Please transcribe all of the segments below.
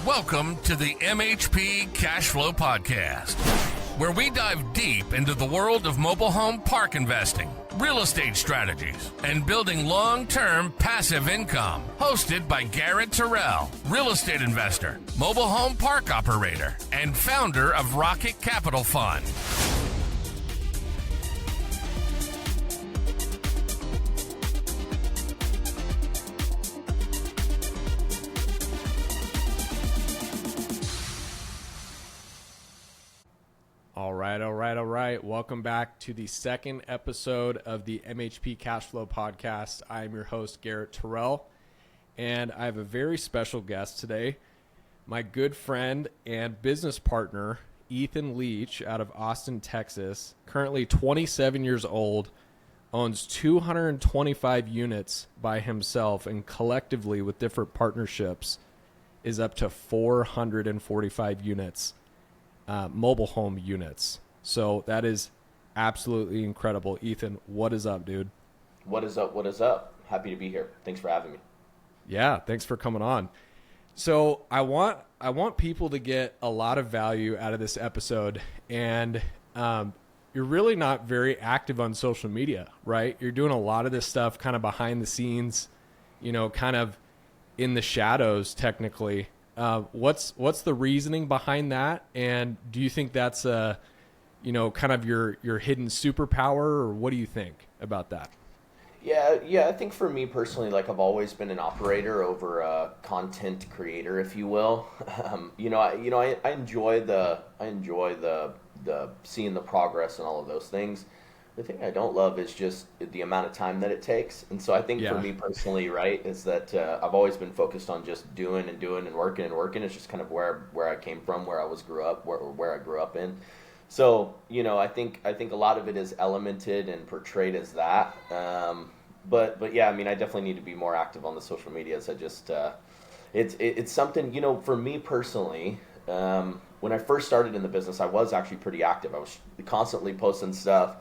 Welcome to the MHP CashFlow Podcast, where we dive deep into the world of mobile home park investing, real estate strategies, and building long-term passive income. Hosted by Garrett Terrell, real estate investor, mobile home park operator, and founder of Rocket Capital Fund. All right. Welcome back to the second episode of the MHP CashFlow Podcast. I am your host, Garrett Terrell, and I have a very special guest today, my good friend and business partner, Ethan Leach, out of Austin, Texas, currently 27 years old, owns 225 units by himself, and collectively with different partnerships is up to 445 units. Mobile home units. So that is absolutely incredible. Ethan, what is up, dude? What is up? Happy to be here. Thanks for having me. Yeah, thanks for coming on. So I want people to get a lot of value out of this episode, and you're really not very active on social media, right? You're doing a lot of this stuff kind of behind the scenes, kind of in the shadows technically. What's the reasoning behind that? And do you think that's kind of your hidden superpower, or what do you think about that? Yeah. I think for me personally, like I've always been an operator over a content creator, if you will. I enjoy the seeing the progress and all of those things. The thing I don't love is just the amount of time that it takes. And so I think for me personally, right, is that I've always been focused on just doing and working. It's just kind of where I came from, where I grew up in. So, I think a lot of it is elemented and portrayed as that. But yeah, I mean, I definitely need to be more active on the social medias. I just, it's something, for me personally, when I first started in the business, I was actually pretty active. I was constantly posting stuff.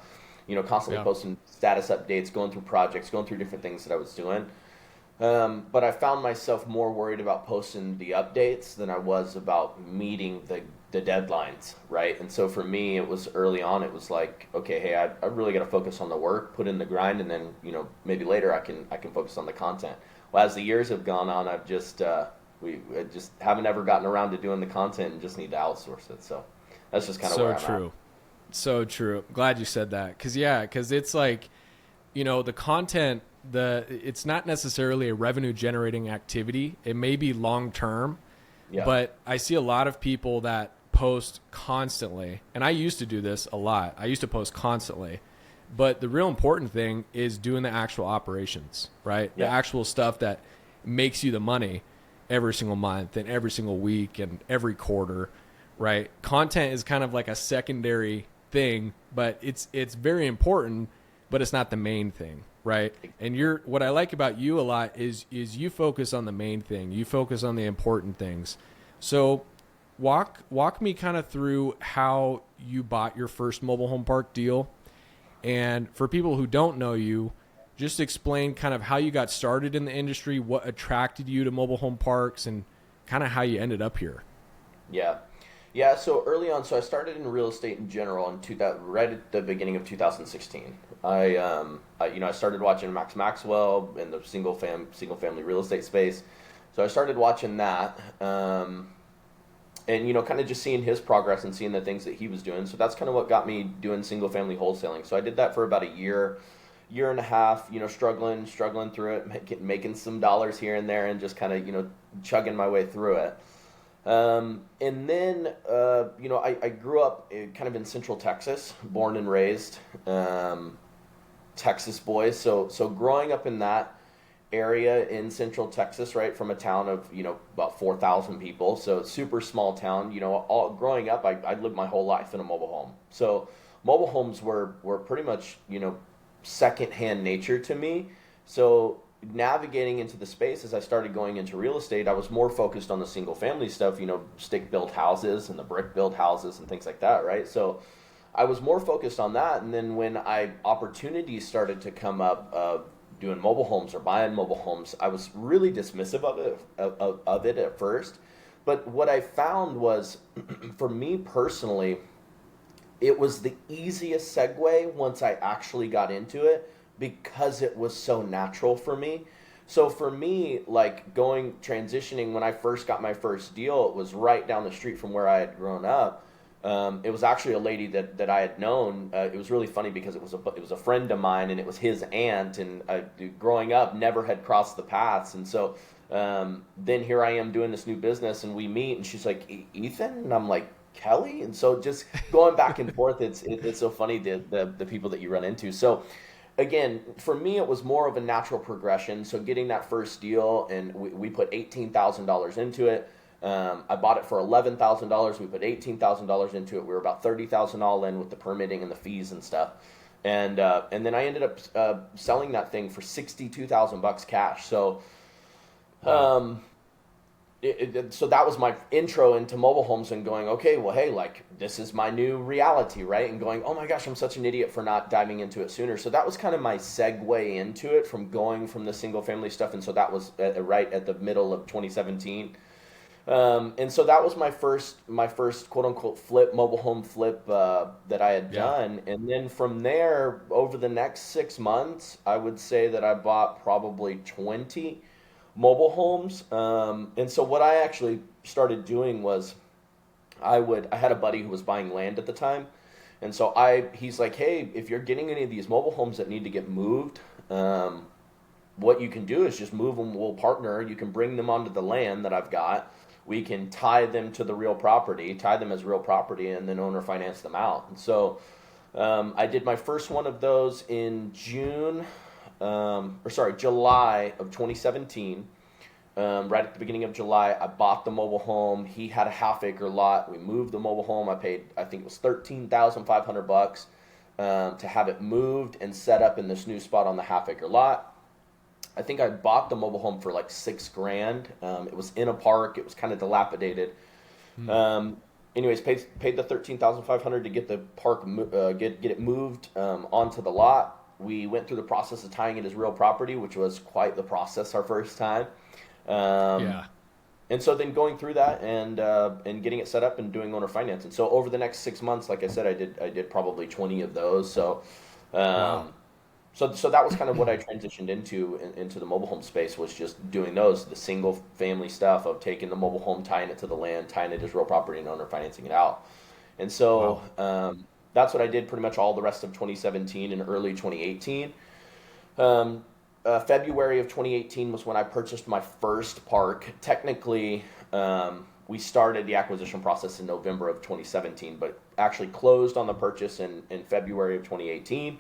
Posting status updates, going through projects, going through different things that I was doing. But I found myself more worried about posting the updates than I was about meeting the deadlines, right? And so for me, it was early on, it was like, okay, hey, I really got to focus on the work, put in the grind, and then, maybe later I can focus on the content. Well, as the years have gone on, I've just, we just haven't ever gotten around to doing the content and just need to outsource it. So that's just kind of where I'm at. So true. Glad you said that. Because it's like, the content, it's not necessarily a revenue generating activity. It may be long term, but I see a lot of people that post constantly. And I used to do this a lot. I used to post constantly. But the real important thing is doing the actual operations, right? Yeah. The actual stuff that makes you the money every single month and every single week and every quarter, right? Content is kind of like a secondary thing, but it's very important, but it's not the main thing, right? And what I like about you a lot is you focus on the main thing. You focus on the important things. So walk me kind of through how you bought your first mobile home park deal. And for people who don't know you, just explain kind of how you got started in the industry, what attracted you to mobile home parks, and kind of how you ended up here. Yeah, so early on, I started in real estate in general right at the beginning of 2016. I started watching Max Maxwell in the single family real estate space. So I started watching that, and kind of just seeing his progress and seeing the things that he was doing. So that's kind of what got me doing single family wholesaling. So I did that for about a year and a half, struggling through it, making some dollars here and there, and just kind of, chugging my way through it. And then, I grew up kind of in Central Texas, born and raised, Texas boy. So growing up in that area in Central Texas, right, from a town of, about 4,000 people. So super small town, growing up, I lived my whole life in a mobile home. So mobile homes were pretty much, secondhand nature to me. So navigating into the space, as I started going into real estate, I was more focused on the single family stuff, stick built houses and the brick built houses and things like that, right? So I was more focused on that. And then when opportunities started to come up of doing mobile homes or buying mobile homes, I was really dismissive of it at first. But what I found was, for me personally, it was the easiest segue once I actually got into it because it was so natural for me. So for me, like transitioning when I first got my first deal, it was right down the street from where I had grown up. It was actually a lady that I had known. It was really funny because it was a friend of mine, and it was his aunt. And growing up, never had crossed the paths. And so then here I am doing this new business, and we meet, and she's like, Ethan, and I'm like, Kelly. And so just going back and forth, it's so funny the people that you run into. So again, for me, it was more of a natural progression. So getting that first deal, and we put $18,000 into it. I bought it for $11,000. We put $18,000 into it. We were about $30,000 all in with the permitting and the fees and stuff. And then I ended up selling that thing for $62,000 cash. So, so that was my intro into mobile homes and going, okay, well, hey, like this is my new reality, right? And going, oh my gosh, I'm such an idiot for not diving into it sooner. So that was kind of my segue into it from going from the single family stuff. And so that was right at the middle of 2017. And so that was my first quote unquote mobile home flip that I had done. And then from there, over the next 6 months, I would say that I bought probably 20 mobile homes. And so what I actually started doing was I had a buddy who was buying land at the time. And so he's like, hey, if you're getting any of these mobile homes that need to get moved, what you can do is just move them. We'll partner. You can bring them onto the land that I've got. We can tie them to the real property, tie them as real property, and then owner finance them out. And so I did my first one of those in July of 2017. Right at the beginning of July, I bought the mobile home. He had a half-acre lot. We moved the mobile home. I paid, I think it was $13,500 to have it moved and set up in this new spot on the half-acre lot. I think I bought the mobile home for like $6,000. It was in a park. It was kind of dilapidated. Anyways, paid the $13,500 to get the park get it moved onto the lot. We went through the process of tying it as real property, which was quite the process our first time. And so then going through that and getting it set up and doing owner finance. And so over the next 6 months, like I said, I did probably 20 of those. So. Wow. So that was kind of what I transitioned into the mobile home space, was just doing the single family stuff of taking the mobile home, tying it to the land, tying it as real property, and owner financing it out. And so that's what I did pretty much all the rest of 2017 and early 2018. February of 2018 was when I purchased my first park. Technically, we started the acquisition process in November of 2017, but actually closed on the purchase in February of 2018.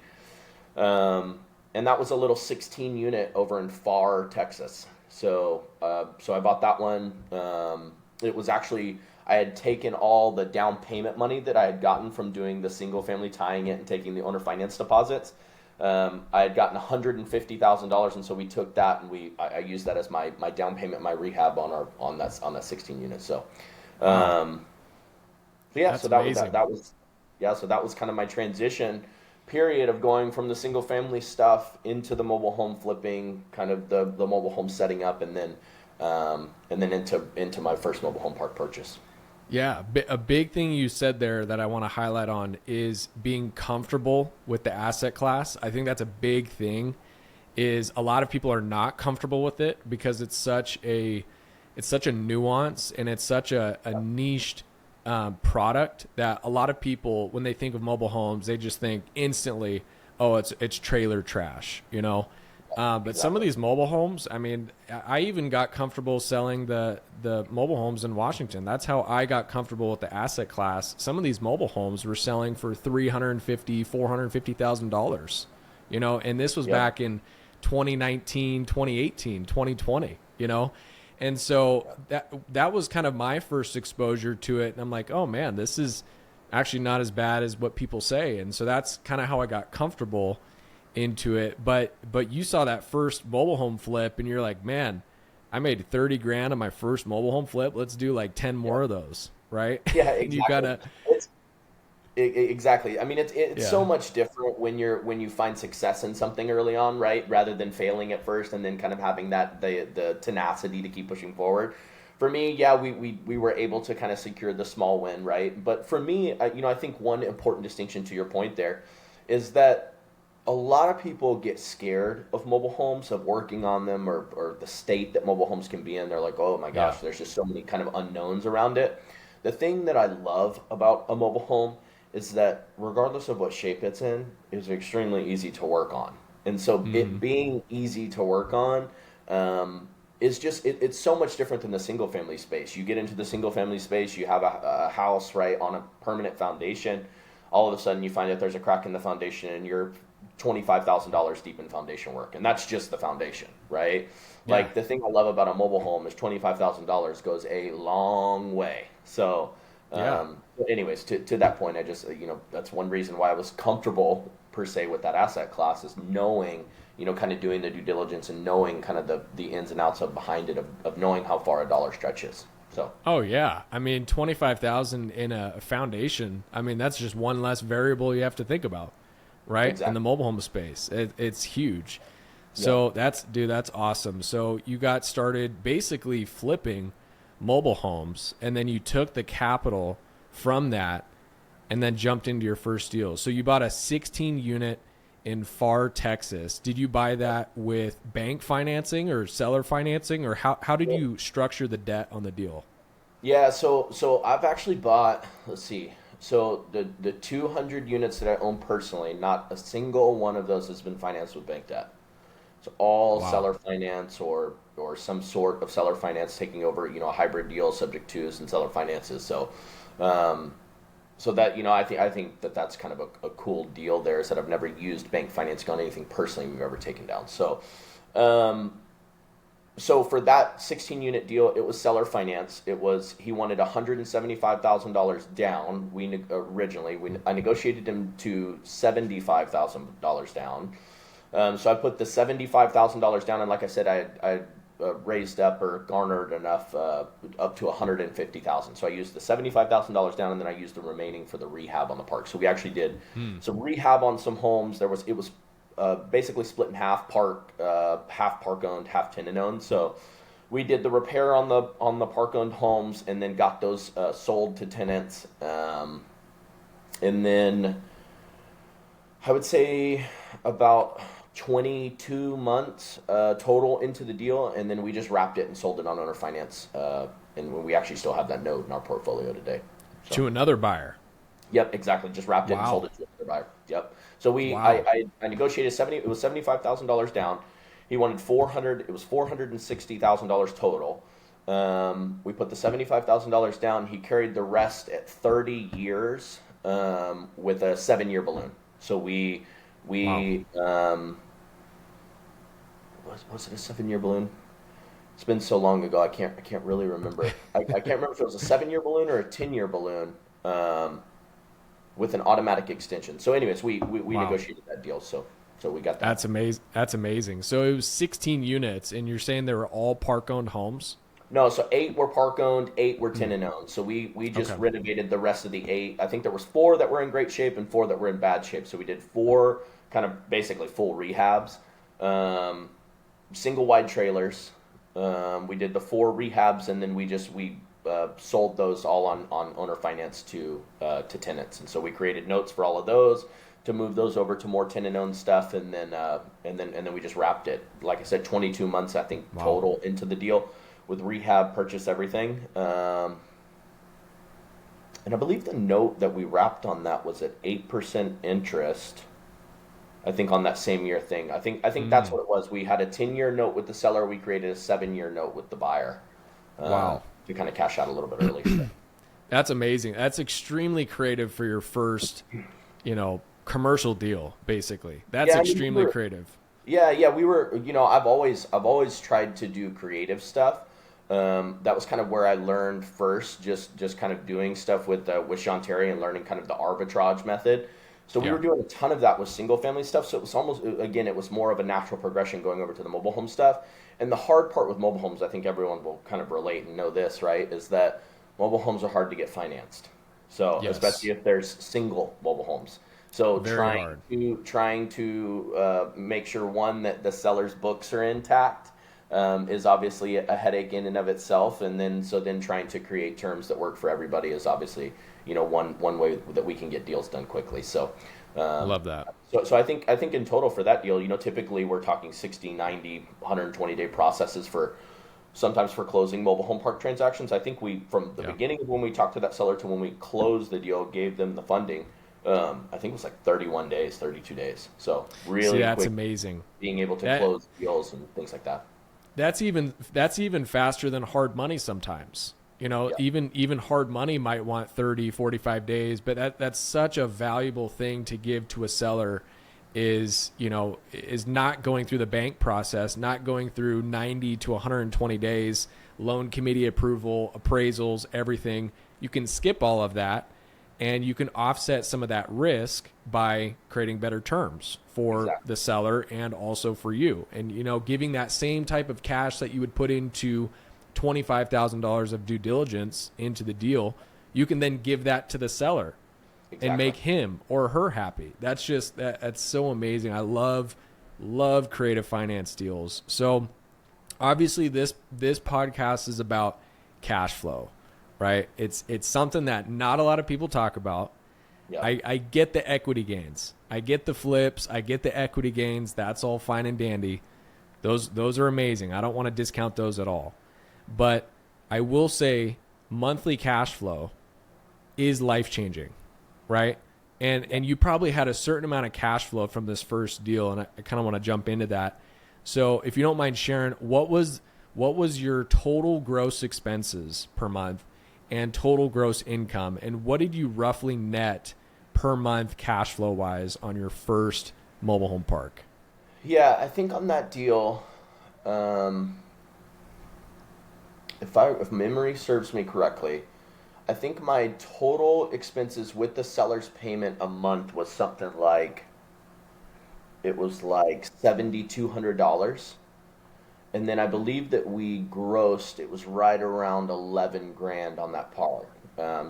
And that was a little 16 unit over in Pharr, Texas. So I bought that one. It was actually, I had taken all the down payment money that I had gotten from doing the single family, tying it and taking the owner finance deposits. I had gotten $150,000. And so we took that and I used that as my down payment, my rehab on that 16 unit. So, so that was kind of my transition period of going from the single family stuff into the mobile home flipping, kind of the mobile home setting up, and then into my first mobile home park purchase. Yeah, a big thing you said there that I want to highlight on is being comfortable with the asset class. I think that's a big thing. Is a lot of people are not comfortable with it because it's such a nuance and it's such a niched product that a lot of people, when they think of mobile homes, they just think instantly, oh, it's trailer trash, you know. But some of these mobile homes, I mean, I even got comfortable selling the mobile homes in Washington. That's how I got comfortable with the asset class. Some of these mobile homes were selling for $350,000, $450,000, you know, and this was back in 2019, 2018, 2020, you know. And so that was kind of my first exposure to it. And I'm like, oh man, this is actually not as bad as what people say. And so that's kind of how I got comfortable into it. But you saw that first mobile home flip and you're like, man, I made $30,000 on my first mobile home flip. Let's do like 10 more of those. Right. Yeah, exactly. Exactly. I mean, it's so much different when you find success in something early on, right? Rather than failing at first and then kind of having the tenacity to keep pushing forward. for me, yeah, we were able to kind of secure the small win, right? But for me, I think one important distinction to your point there is that a lot of people get scared of mobile homes, of working on them, or the state that mobile homes can be in. They're like, oh my gosh, there's just so many kind of unknowns around it. The thing that I love about a mobile home is that regardless of what shape it's in, it's extremely easy to work on. And so it being easy to work on is just, it's so much different than the single family space. You get into the single family space, you have a house, right, on a permanent foundation. All of a sudden you find that there's a crack in the foundation and you're $25,000 deep in foundation work. And that's just the foundation, right? Yeah. Like the thing I love about a mobile home is $25,000 goes a long way. So anyways, to that point, I just, that's one reason why I was comfortable per se with that asset class, is knowing, kind of doing the due diligence and knowing kind of the ins and outs of behind it, of knowing how far a dollar stretches. So. Oh yeah. I mean, 25,000 in a foundation. I mean, that's just one less variable you have to think about, right? Exactly. In the mobile home space, it's huge. So that's awesome. So you got started basically flipping mobile homes, and then you took the capital from that and then jumped into your first deal. So you bought a 16 unit in Far, Texas. Did you buy that with bank financing or seller financing, or how did you structure the debt on the deal? Yeah, so I've actually bought, let's see. So the 200 units that I own personally, not a single one of those has been financed with bank debt. So all seller finance or some sort of seller finance taking over, a hybrid deal subject to and seller finances. So so that, I think that that's kind of a cool deal there, is that I've never used bank financing on anything personally we've ever taken down. So so for that 16 unit deal, it was seller finance. He wanted $175,000 down. I negotiated him to $75,000 down. So I put the $75,000 down, and like I said, I raised up or garnered enough up to $150,000. So I used the $75,000 down, and then I used the remaining for the rehab on the park. So we actually did some rehab on some homes. It was basically split in half park owned, half tenant owned. So we did the repair on the park owned homes, and then got those sold to tenants. And then I would say about 22 months total into the deal, and then we just wrapped it and sold it on owner finance. And we actually still have that note in our portfolio today. So. To another buyer. Yep, exactly. Just wrapped it and sold it to another buyer. Yep. So I negotiated it was $75,000 down. He wanted $400. It was $460,000 total. We put the $75,000 down. He carried the rest at 30 years with a 7-year balloon. So we was it a 7-year balloon? It's been so long ago, I can't really remember. I can't remember if it was a 7-year balloon or a 10-year balloon with an automatic extension. So anyways, we negotiated that deal. So we got that. That's amazing. That's amazing. So it was 16 units, and you're saying they were all park owned homes? No, so 8 were park owned, 8 were tenant owned. So we just renovated the rest of the 8. I think there was 4 that were in great shape and 4 that were in bad shape. So we did 4 kind of basically full rehabs, single wide trailers. We did the 4 rehabs, and then we sold those all on owner finance to tenants. And so we created notes for all of those to move those over to more tenant owned stuff, and then we just wrapped it. Like I said, 22 months I think total into the deal with rehab, purchase, everything. And I believe the note that we wrapped on that was at 8% interest. I think on that same year thing. I think that's what it was. We had a 10-year note with the seller. We created a 7-year note with the buyer. To kind of cash out a little bit early. So. That's amazing. That's extremely creative for your first, commercial deal, basically. That's extremely creative. Yeah. We were, I've always tried to do creative stuff. That was kind of where I learned first, just kind of doing stuff with Sean Terry and learning kind of the arbitrage method. So we were doing a ton of that with single family stuff. So it was almost, again, it was more of a natural progression going over to the mobile home stuff. And the hard part with mobile homes, I think everyone will kind of relate and know this, right, is that mobile homes are hard to get financed. So especially if there's single mobile homes. So trying to make sure, one, that the seller's books are intact, is obviously a headache in and of itself. And then trying to create terms that work for everybody is obviously, one way that we can get deals done quickly. So love that. So I think in total for that deal, typically we're talking 60, 90, 120-day processes sometimes for closing mobile home park transactions. I think from the beginning of when we talked to that seller to when we closed the deal, gave them the funding, I think it was like 31 days, 32 days. So really that's quick, amazing. Being able to close deals and things like that. That's even faster than hard money sometimes. Even hard money might want 30, 45 days, but that's such a valuable thing to give to a seller is not going through the bank process, not going through 90 to 120 days, loan committee approval, appraisals, everything. You can skip all of that and you can offset some of that risk by creating better terms for the seller and also for you. And, giving that same type of cash that you would put into $25,000 of due diligence into the deal, you can then give that to the seller and make him or her happy. That's so amazing. I love creative finance deals. So obviously this podcast is about cash flow, right? It's something that not a lot of people talk about. Yeah. I get the equity gains. I get the flips. I get the equity gains. That's all fine and dandy. Those are amazing. I don't want to discount those at all. But I will say monthly cash flow is life-changing, right? And you probably had a certain amount of cash flow from this first deal, and I kind of want to jump into that. So if you don't mind sharing, what was your total gross expenses per month and total gross income, and what did you roughly net per month cash flow wise on your first mobile home park? Yeah, I think on that deal, if memory serves me correctly, I think my total expenses with the seller's payment a month was something like, it was like $7,200. And then I believe that we grossed, it was right around 11 grand on that park.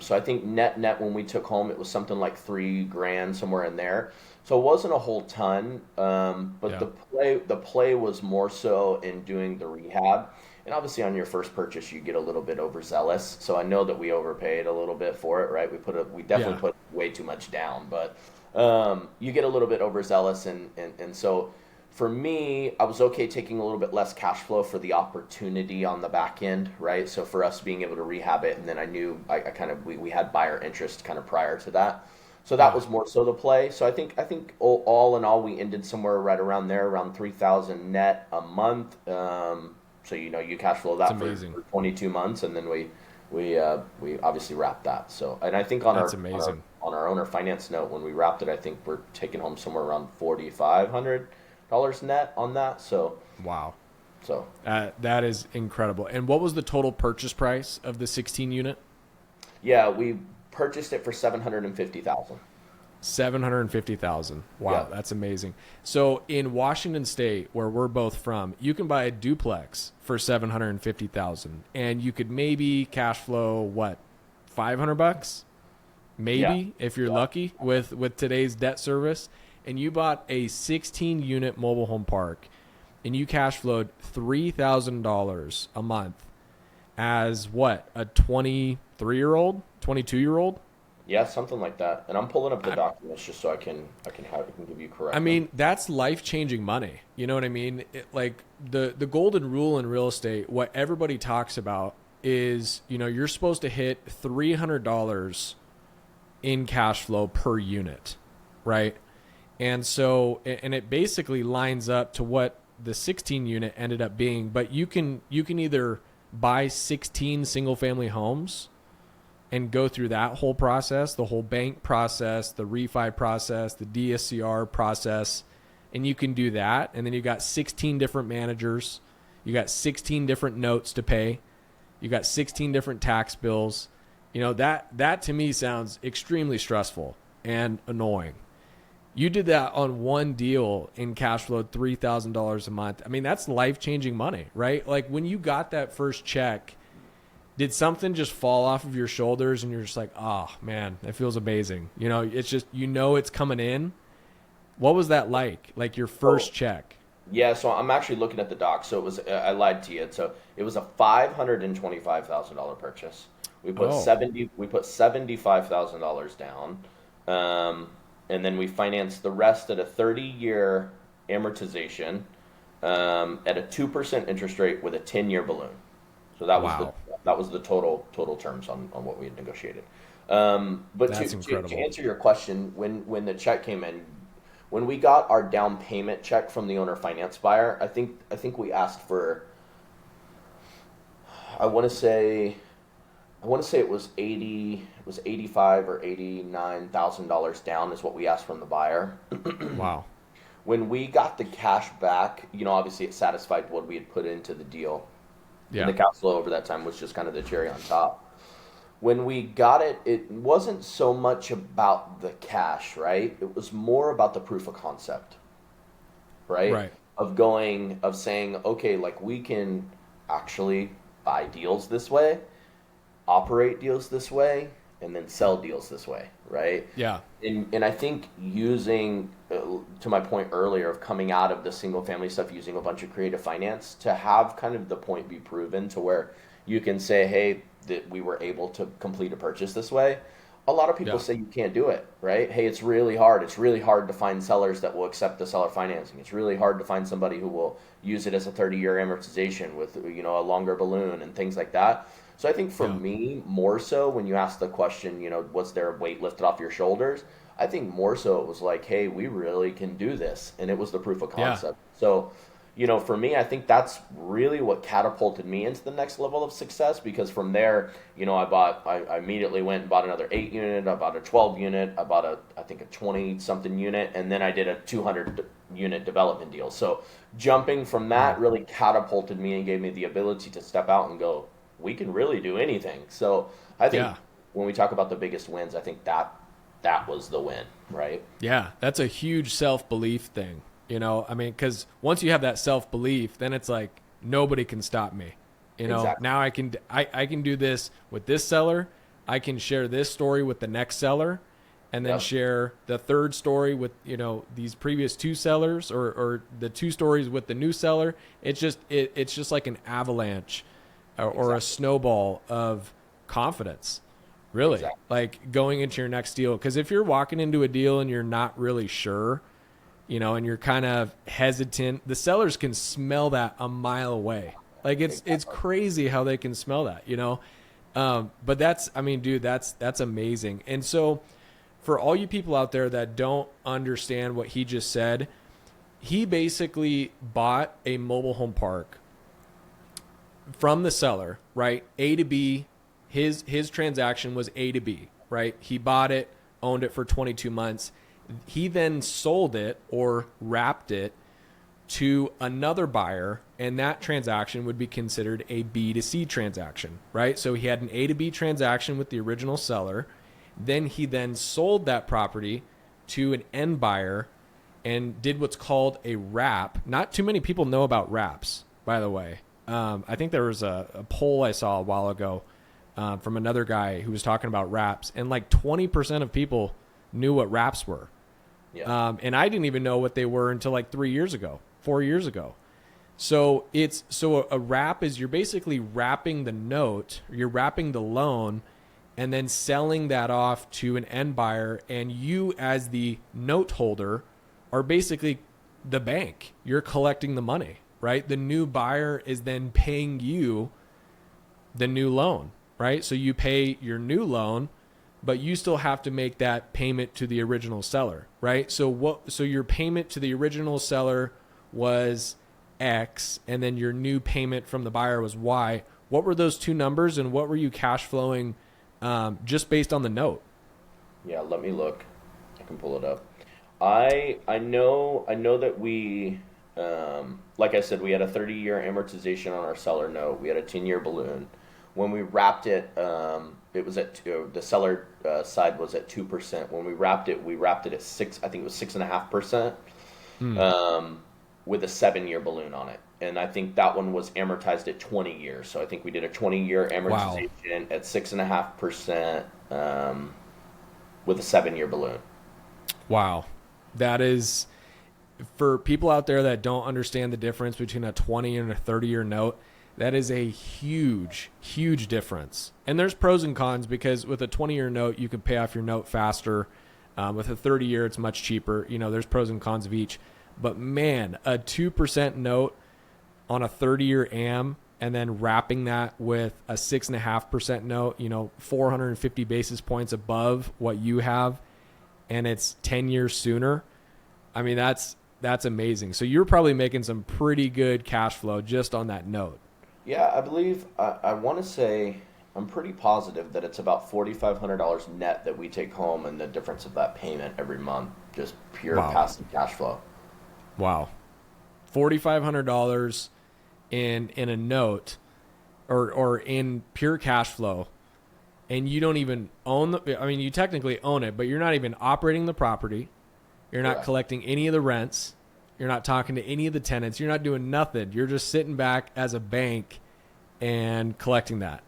So I think net when we took home, it was something like 3 grand, somewhere in there. So it wasn't a whole ton, but the play was more so in doing the rehab. And obviously on your first purchase, you get a little bit overzealous. So I know that we overpaid a little bit for it, right? We definitely put way too much down, but you get a little bit overzealous. And so for me, I was okay taking a little bit less cash flow for the opportunity on the back end, right? So for us being able to rehab it, and then I knew we had buyer interest kind of prior to that. So that was more so the play. So I think all in all, we ended somewhere right around there, around 3,000 net a month. So you cash flow that for 22 months, and then we obviously wrapped that. So, and I think on our owner finance note, when we wrapped it, I think we're taking home somewhere around $4,500 net on that. So wow. So that is incredible. And what was the total purchase price of the 16 unit? Yeah, we purchased it for $750,000. $750,000. Wow, that's amazing. So in Washington State, where we're both from, you can buy a duplex for $750,000, and you could maybe cash flow $500, maybe if you're lucky with today's debt service. And you bought a 16-unit mobile home park, and you cash flowed $3,000 a month as a 23-year-old, 22-year-old. Yeah, something like that. And I'm pulling up the documents just so I can give you correct. I mean, that's life-changing money. You know what I mean? Like the golden rule in real estate, what everybody talks about is, you're supposed to hit $300 in cash flow per unit, right? And so, and it basically lines up to what the 16 unit ended up being, but you can either buy 16 single family homes and go through that whole process, the whole bank process, the refi process, the DSCR process, and you can do that. And then you got 16 different managers. You got 16 different notes to pay. You got 16 different tax bills. That to me sounds extremely stressful and annoying. You did that on one deal in cash flow, $3,000 a month. I mean, that's life-changing money, right? Like when you got that first check, did something just fall off of your shoulders and you're just like, oh man, that feels amazing. It's just, it's coming in. What was that like your first check? Yeah, so I'm actually looking at the doc. So it was, I lied to you. So it was a $525,000 purchase. We put $75,000 down, and then we financed the rest at a 30-year amortization, at a 2% interest rate with a 10-year balloon. So that was the total terms on what we had negotiated. But to answer your question, when the check came in, when we got our down payment check from the owner finance buyer, I think we asked for, I want to say it was $85,000 or $89,000 down is what we asked from the buyer. Wow. When we got the cash back, obviously it satisfied what we had put into the deal. Yeah. And the cash flow over that time was just kind of the cherry on top. When we got it, it wasn't so much about the cash, right? It was more about the proof of concept, right? Right. Of saying, okay, like we can actually buy deals this way, operate deals this way, and then sell deals this way, right? Yeah. And I think using, to my point earlier of coming out of the single family stuff, using a bunch of creative finance to have kind of the point be proven to where you can say, hey, that we were able to complete a purchase this way. A lot of people say you can't do it, right? Hey, it's really hard. It's really hard to find sellers that will accept the seller financing. It's really hard to find somebody who will use it as a 30-year amortization with, a longer balloon and things like that. So I think for me, more so when you ask the question, was there a weight lifted off your shoulders? I think more so it was like, hey, we really can do this. And it was the proof of concept. Yeah. So, for me, I think that's really what catapulted me into the next level of success, because from there, I immediately went and bought another 8 unit. I bought a 12 unit. I bought a 20 something unit. And then I did a 200 unit development deal. So jumping from that really catapulted me and gave me the ability to step out and go, we can really do anything. So I think when we talk about the biggest wins, I think that was the win, right? Yeah, that's a huge self-belief thing. Because once you have that self-belief, then it's like, nobody can stop me. Exactly. Now I can do this with this seller. I can share this story with the next seller, and then share the third story with, these previous two sellers, or the two stories with the new seller. It's just like an avalanche or a snowball of confidence, really, like going into your next deal. Because if you're walking into a deal and you're not really sure, and you're kind of hesitant, the sellers can smell that a mile away. Like it's crazy how they can smell that, but that's amazing. And so for all you people out there that don't understand what he just said, he basically bought a mobile home park from the seller, right? A to B, his transaction was A to B, right? He bought it, owned it for 22 months. He then sold it or wrapped it to another buyer, and that transaction would be considered a B to C transaction, right? So he had an A to B transaction with the original seller. Then he sold that property to an end buyer and did what's called a wrap. Not too many people know about wraps, by the way. I think there was a poll I saw a while ago from another guy who was talking about wraps, and like 20% of people knew what wraps were. Yeah. And I didn't even know what they were until like 4 years ago. So a wrap is, you're basically wrapping the note, you're wrapping the loan, and then selling that off to an end buyer. And you, as the note holder, are basically the bank. You're collecting the money, right? The new buyer is then paying you the new loan, right? So you pay your new loan, but you still have to make that payment to the original seller, right? So your payment to the original seller was X, and then your new payment from the buyer was Y. What were those two numbers, and what were you cash flowing just based on the note? Yeah, let me look. I can pull it up. I know that we, like I said, we had a 30-year amortization on our seller note. We had a 10-year balloon. When we wrapped it, it was at the seller side was at 2%. When we wrapped it at 6. I think it was 6.5%, with a 7-year balloon on it. And I think that one was amortized at 20 years. So I think we did a 20-year amortization at 6.5%, with a 7-year balloon. Wow, that is for people out there that don't understand the difference between a 20 and a 30-year note, that is a huge, huge difference. And there's pros and cons, because with a 20-year note, you can pay off your note faster. With a 30-year, it's much cheaper. There's pros and cons of each. But man, a 2% note on a 30-year AM, and then wrapping that with a 6.5% note, 450 basis points above what you have, and it's 10 years sooner. I mean, that's amazing. So you're probably making some pretty good cash flow just on that note. Yeah, I believe, I want to say, I'm pretty positive that it's about $4,500 net that we take home, and the difference of that payment every month, just pure passive cash flow. Wow. $4,500 in a note or in pure cash flow, and you don't even own you technically own it, but you're not even operating the property. You're not collecting any of the rents. You're not talking to any of the tenants. You're not doing nothing. You're just sitting back as a bank and collecting that.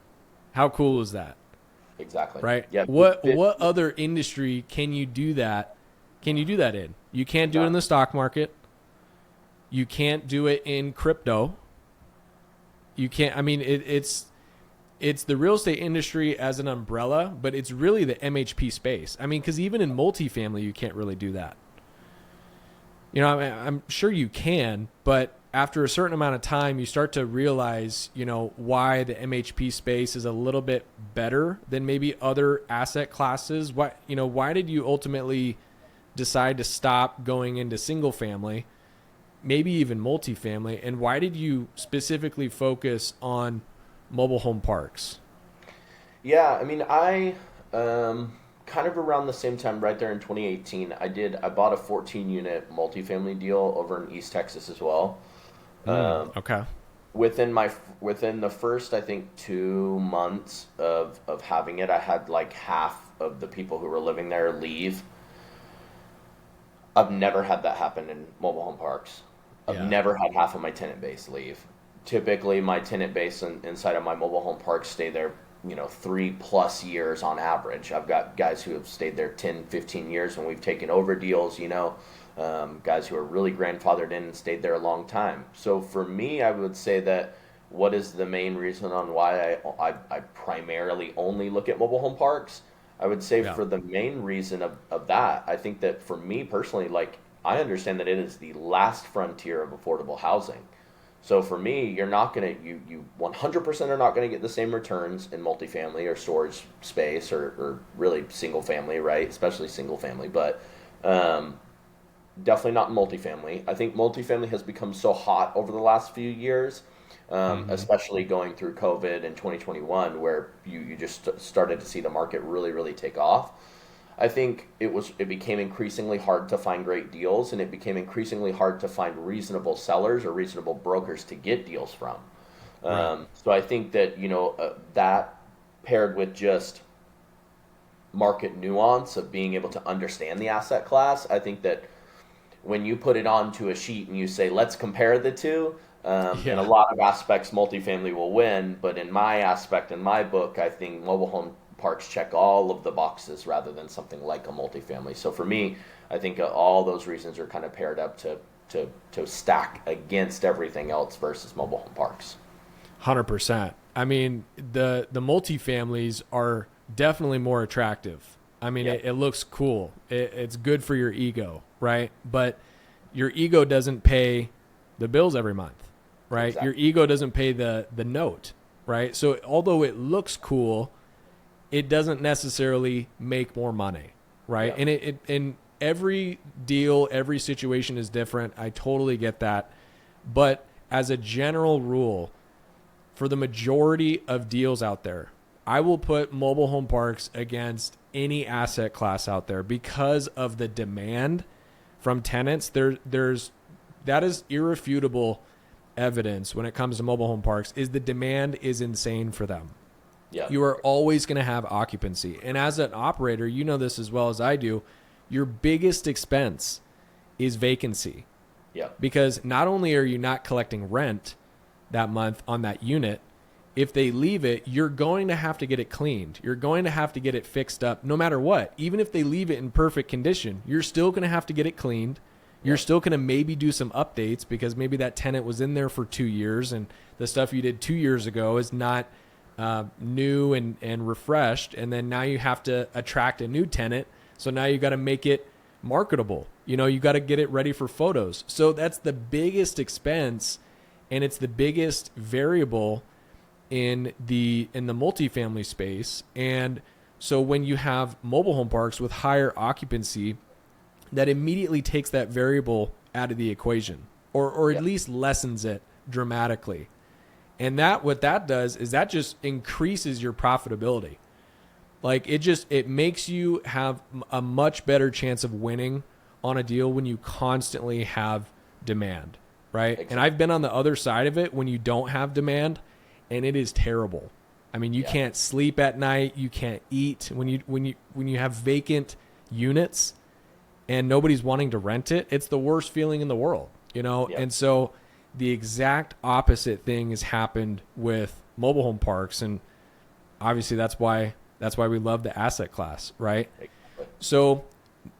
How cool is that? Exactly. Right? Yeah. What other industry can you do that? Can you do that in? You can't do it in the stock market. You can't do it in crypto. You can't. I mean, it's the real estate industry as an umbrella, but it's really the MHP space. I mean, because even in multifamily, you can't really do that. I'm sure you can, but after a certain amount of time, you start to realize, why the MHP space is a little bit better than maybe other asset classes. Why did you ultimately decide to stop going into single family, maybe even multifamily, and why did you specifically focus on mobile home parks? Yeah, I mean, I kind of around the same time, right there in 2018, I bought a 14-unit multifamily deal over in East Texas as well. Okay. Within the first, I think, 2 months of having it, I had like half of the people who were living there leave. I've never had that happen in mobile home parks. I've never had half of my tenant base leave. Typically, my tenant base inside of my mobile home parks stay there, 3+ years on average. I've got guys who have stayed there 10, 15 years when we've taken over deals, guys who are really grandfathered in and stayed there a long time. So for me, I would say that what is the main reason on why I primarily only look at mobile home parks? I would say for the main reason of that, I think that for me personally, like, I understand that it is the last frontier of affordable housing. So for me, you're not going to, you 100% are not going to get the same returns in multifamily or storage space or really single family, right? Especially single family, but definitely not in multifamily. I think multifamily has become so hot over the last few years, especially going through COVID in 2021, where you just started to see the market really, really take off. I think it became increasingly hard to find great deals, and it became increasingly hard to find reasonable sellers or reasonable brokers to get deals from. Right. So I think that, that paired with just market nuance of being able to understand the asset class, I think that when you put it onto a sheet and you say, let's compare the two, in a lot of aspects, multifamily will win. But in my aspect, in my book, I think mobile home parks check all of the boxes rather than something like a multifamily. So for me, I think all those reasons are kind of paired up to stack against everything else versus mobile home parks. 100%. I mean, the multifamilies are definitely more attractive. I mean, it looks cool. It's good for your ego, right? But your ego doesn't pay the bills every month, right? Exactly. Your ego doesn't pay the note, right? So although it looks cool, it doesn't necessarily make more money, right? Yeah. And and every deal, every situation is different. I totally get that. But as a general rule, for the majority of deals out there, I will put mobile home parks against any asset class out there because of the demand from tenants. That is irrefutable evidence when it comes to mobile home parks, is the demand is insane for them. Yeah. You are always going to have occupancy. And as an operator, you know this as well as I do, your biggest expense is vacancy. Yeah. Because not only are you not collecting rent that month on that unit, if they leave it, you're going to have to get it cleaned. You're going to have to get it fixed up no matter what. Even if they leave it in perfect condition, you're still going to have to get it cleaned. You're still going to maybe do some updates because maybe that tenant was in there for 2 years and the stuff you did 2 years ago is not new and refreshed. And then now you have to attract a new tenant. So now you got to make it marketable. You got to get it ready for photos. So that's the biggest expense, and it's the biggest variable in the multifamily space. And so when you have mobile home parks with higher occupancy, that immediately takes that variable out of the equation, or at least lessens it dramatically. And what that does is that just increases your profitability. Like it makes you have a much better chance of winning on a deal when you constantly have demand, right? Exactly. And I've been on the other side of it when you don't have demand, and it is terrible. I mean, you can't sleep at night, you can't eat when you have vacant units and nobody's wanting to rent it. It's the worst feeling in the world, And so the exact opposite thing has happened with mobile home parks, and obviously that's why we love the asset class, right? Exactly. So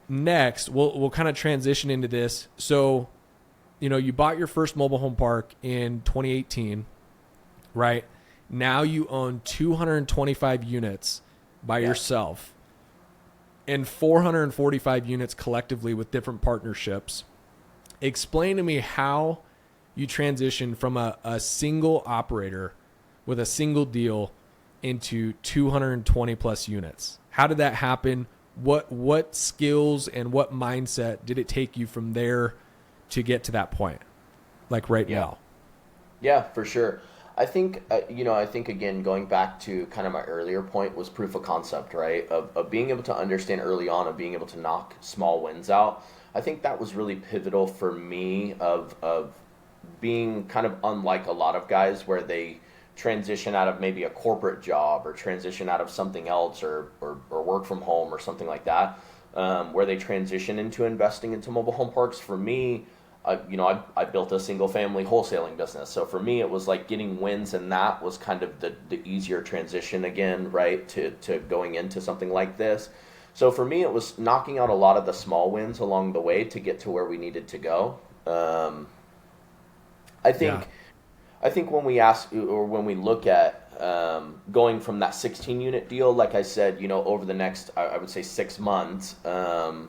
next, we'll kind of transition into this. So, you bought your first mobile home park in 2018, right? Now you own 225 units by yourself and 445 units collectively with different partnerships. Explain to me how you transition from a single operator with a single deal into 220 plus units. How did that happen? What skills and what mindset did it take you from there to get to that point, like now? Yeah, for sure. I think, again, going back to kind of my earlier point was proof of concept, right? Of being able to understand early on, of being able to knock small wins out. I think that was really pivotal for me of being kind of unlike a lot of guys where they transition out of maybe a corporate job or transition out of something else or work from home or something like that, where they transition into investing into mobile home parks. For me, I built a single family wholesaling business. So for me, it was like getting wins, and that was kind of the easier transition again, right, to going into something like this. So for me, it was knocking out a lot of the small wins along the way to get to where we needed to go. I think when we ask, or when we look at going from that 16 unit deal, like I said, over the next, I would say 6 months, I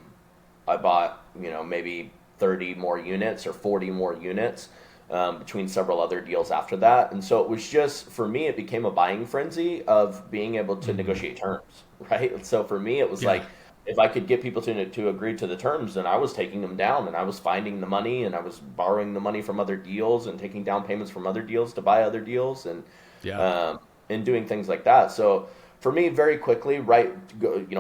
bought, maybe 30 more units or 40 more units between several other deals after that. And so it was just, for me, it became a buying frenzy of being able to negotiate terms, right? So for me, it was like, if I could get people to agree to the terms, then I was taking them down, and I was finding the money, and I was borrowing the money from other deals and taking down payments from other deals to buy other deals, and doing things like that. So for me, very quickly,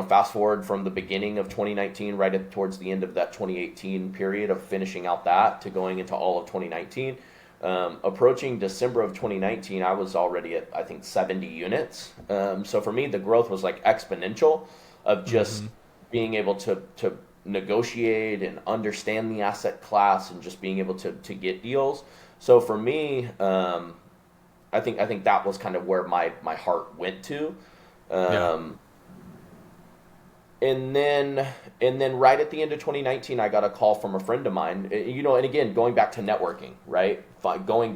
fast forward from the beginning of 2019, towards the end of that 2018 period of finishing out that to going into all of 2019, approaching December of 2019, I was already at, I think, 70 units. So for me, the growth was like exponential of just being able to negotiate and understand the asset class and just being able to get deals. So for me, I think that was kind of where my heart went to. And then right at the end of 2019, I got a call from a friend of mine, and again, going back to networking, right?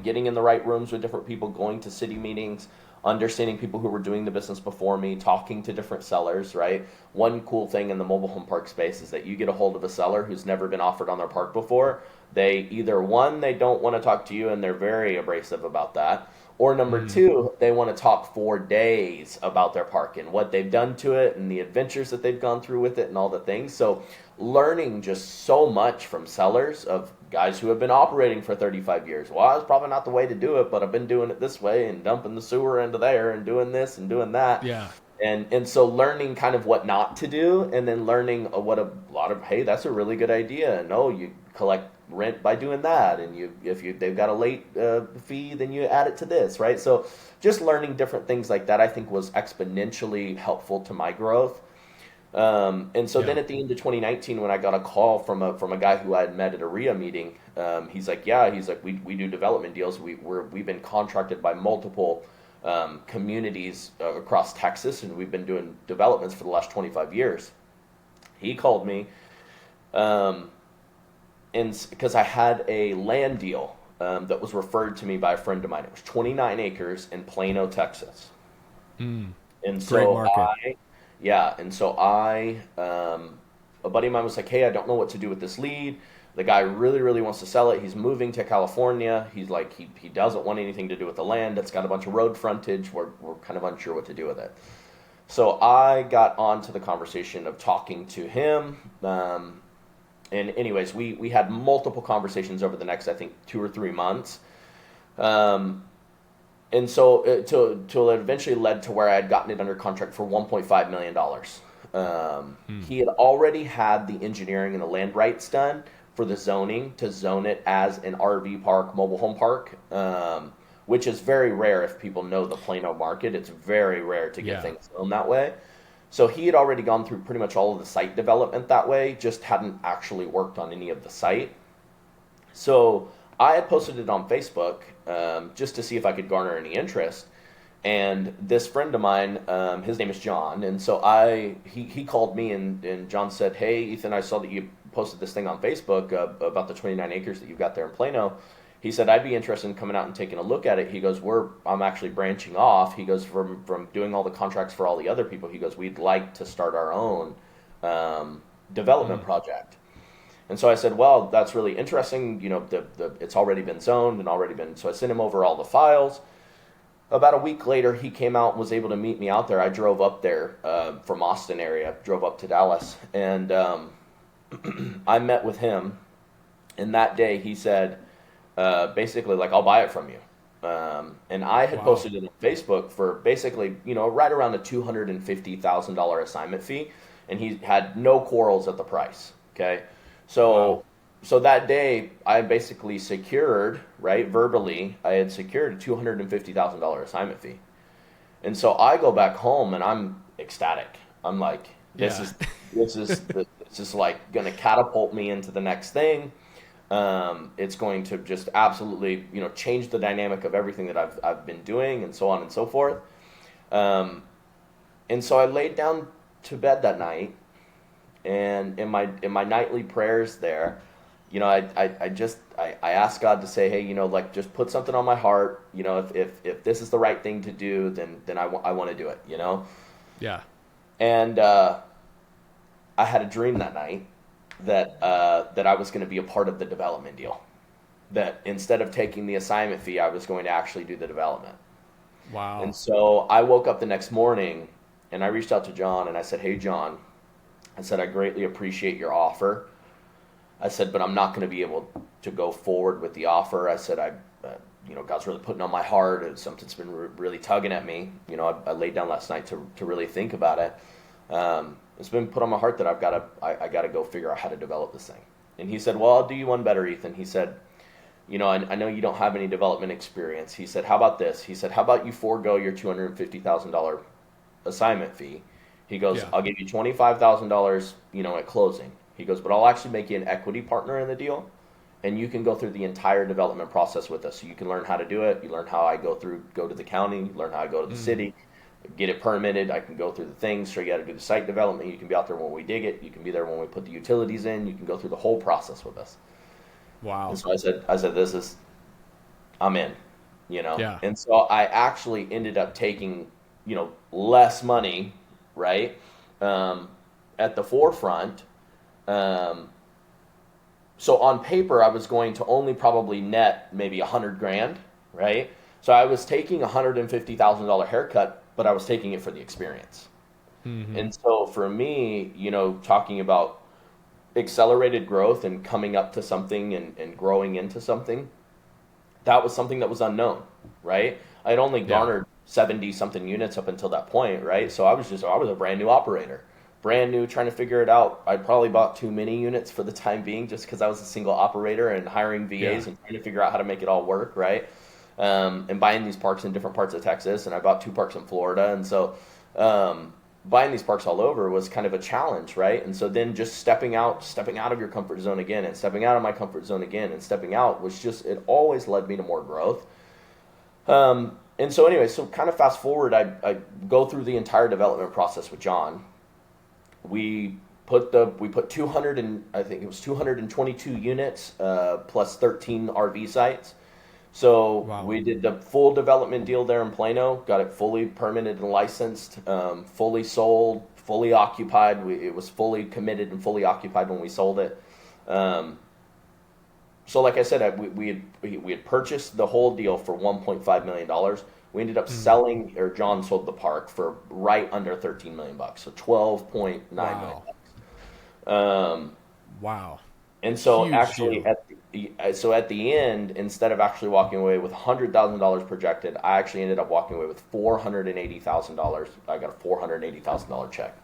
Getting in the right rooms with different people, going to city meetings, understanding people who were doing the business before me, talking to different sellers, right? One cool thing in the mobile home park space is that you get a hold of a seller who's never been offered on their park before. They either, one, they don't want to talk to you, and they're very abrasive about that. Or number two, they want to talk for days about their park and what they've done to it and the adventures that they've gone through with it and all the things. So learning just so much from sellers of guys who have been operating for 35 years. Well, it's probably not the way to do it, but I've been doing it this way and dumping the sewer into there and doing this and doing that. Yeah. And so learning kind of what not to do, and then learning what a lot of, hey, that's a really good idea. And you collect rent by doing that, and if they've got a late fee, then you add it to this, right? So just learning different things like that, I think, was exponentially helpful to my growth. And so then at the end of 2019, when I got a call from a guy who I had met at a RIA meeting, he's like, we do development deals. We've been contracted by multiple communities across Texas, and we've been doing developments for the last 25 years. He called me, and because I had a land deal that was referred to me by a friend of mine. It was 29 acres in Plano, Texas. And Great so market. a buddy of mine was like, hey, I don't know what to do with this lead. The guy really, really wants to sell it. He's moving to California. He's like, he doesn't want anything to do with the land. It's got a bunch of road frontage. We're kind of unsure what to do with it. So I got onto the conversation of talking to him. And anyways, we had multiple conversations over the next, I think, 2 or 3 months. And so it eventually led to where I had gotten it under contract for $1.5 million. He had already had the engineering and the land rights done for the zoning to zone it as an RV park, mobile home park, which is very rare if people know the Plano market. It's very rare to get things zoned that way. So he had already gone through pretty much all of the site development that way, just hadn't actually worked on any of the site. So I had posted it on Facebook just to see if I could garner any interest. And this friend of mine, his name is John, and so he called me and John said, hey, Ethan, I saw that you posted this thing on Facebook about the 29 acres that you've got there in Plano. He said, I'd be interested in coming out and taking a look at it. He goes, I'm actually branching off. He goes, from doing all the contracts for all the other people, he goes, we'd like to start our own development project. And so I said, well, that's really interesting. You know, it's already been zoned and already been, so I sent him over all the files. About a week later, he came out and was able to meet me out there. I drove up there from Austin area, drove up to Dallas, and I met with him. And that day he said, basically, like, I'll buy it from you. And I had posted it on Facebook for basically, you know, right around a $250,000 assignment fee. And he had no quarrels at the price. Okay. So that day I basically secured, right, verbally, I had secured a $250,000 assignment fee. And so I go back home and I'm ecstatic. I'm like, this is like going to catapult me into the next thing. It's going to just absolutely, you know, change the dynamic of everything that I've been doing, and so on and so forth. And so I laid down to bed that night, and in my nightly prayers there, you know, I asked God to say, hey, you know, like, just put something on my heart. You know, if this is the right thing to do, then I want to do it, you know? Yeah. And I had a dream that night that I was going to be a part of the development deal. That instead of taking the assignment fee, I was going to actually do the development. Wow. And so I woke up the next morning and I reached out to John and I said, hey, John, I said, I greatly appreciate your offer. I said, but I'm not going to be able to go forward with the offer. I said, you know, God's really putting on my heart. It's something's been really tugging at me. You know, I laid down last night to really think about it. It's been put on my heart that I got to go figure out how to develop this thing. And he said, well, I'll do you one better, Ethan. He said, you know, I know you don't have any development experience. He said, how about this? He said, how about you forego your $250,000 assignment fee? He goes, I'll give you $25,000, you know, at closing. He goes, but I'll actually make you an equity partner in the deal, and you can go through the entire development process with us. So you can learn how to do it. You learn how I go to the county, you learn how I go to the city, get it permitted. I can go through the things. So you got to do the site development. You can be out there when we dig it. You can be there when we put the utilities in. You can go through the whole process with us. Wow. And so I said, I'm in, you know? Yeah. And so I actually ended up taking, you know, less money, right? At the forefront. So on paper, I was going to only probably net maybe $100,000, right? So I was taking $150,000 haircut, but I was taking it for the experience. Mm-hmm. And so for me, you know, talking about accelerated growth and coming up to something and growing into something, that was something that was unknown, right? I had only garnered 70 something units up until that point, right? So I was a brand new operator, brand new, trying to figure it out. I probably bought too many units for the time being, just because I was a single operator and hiring VAs and trying to figure out how to make it all work, right? And buying these parks in different parts of Texas, and I bought 2 parks in Florida, and so buying these parks all over was kind of a challenge, right? And so then just stepping out of your comfort zone again, and stepping out of my comfort zone again, and stepping out was just, it always led me to more growth. And so anyway, so kind of fast forward, I go through the entire development process with John. We we put 200 and I think it was 222 units plus 13 RV sites. So we did the full development deal there in Plano, got it fully permitted and licensed, fully sold, fully occupied. It was fully committed and fully occupied when we sold it. So like I said, we had purchased the whole deal for $1.5 million. We ended up selling, or John sold the park for right under $13 million, so $12.9 million. Wow. And so Huge actually deal. at the end, instead of actually walking away with $100,000 projected, I actually ended up walking away with $480,000. I got a $480,000 check.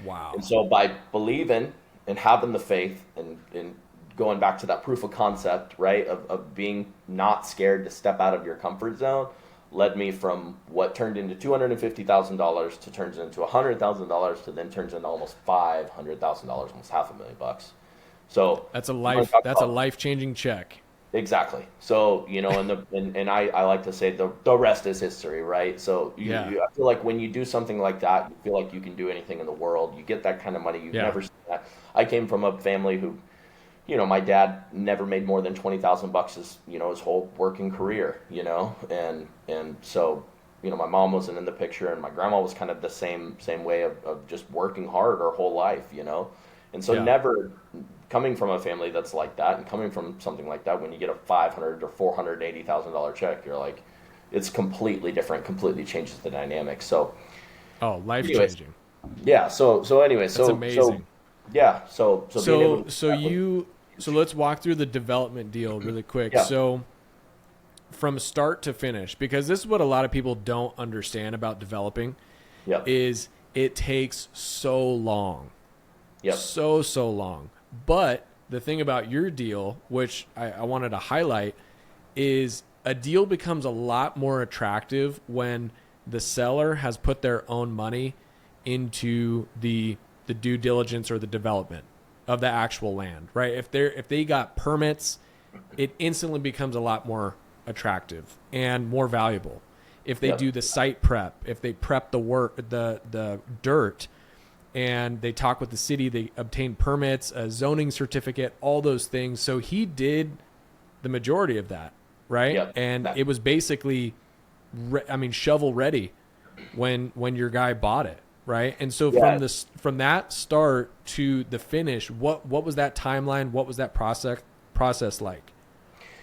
Wow. And so by believing and having the faith and going back to that proof of concept, right, of being not scared to step out of your comfort zone, led me from what turned into $250,000 to turns into $100,000 to then turns into almost $500,000, almost $500,000. So that's a life-changing check. Exactly. So, you know, and I like to say the rest is history, right? So I feel like when you do something like that, you feel like you can do anything in the world. You get that kind of money. You've never seen that. I came from a family who, you know, my dad never made more than $20,000 his whole working career, you know, and so, you know, my mom wasn't in the picture, and my grandma was kind of the same way of just working hard her whole life, you know, and so never coming from a family that's like that, and coming from something like that, when you get a $500,000 or $480,000 check, you're like, it's completely different, completely changes the dynamic. So, life changing. Yeah. So anyway, that's amazing. So let's walk through the development deal really quick. Yeah. So from start to finish, because this is what a lot of people don't understand about developing, is it takes so long. So long. But the thing about your deal, which I wanted to highlight, is a deal becomes a lot more attractive when the seller has put their own money into the due diligence or the development of the actual land, right? If they got permits, it instantly becomes a lot more attractive and more valuable. If they do the site prep, if they prep the dirt, and they talk with the city, they obtain permits, a zoning certificate, all those things. So he did the majority of that, right? And it was basically, shovel ready when your guy bought it. Right. And so from that start to the finish, what was that timeline? What was that process like?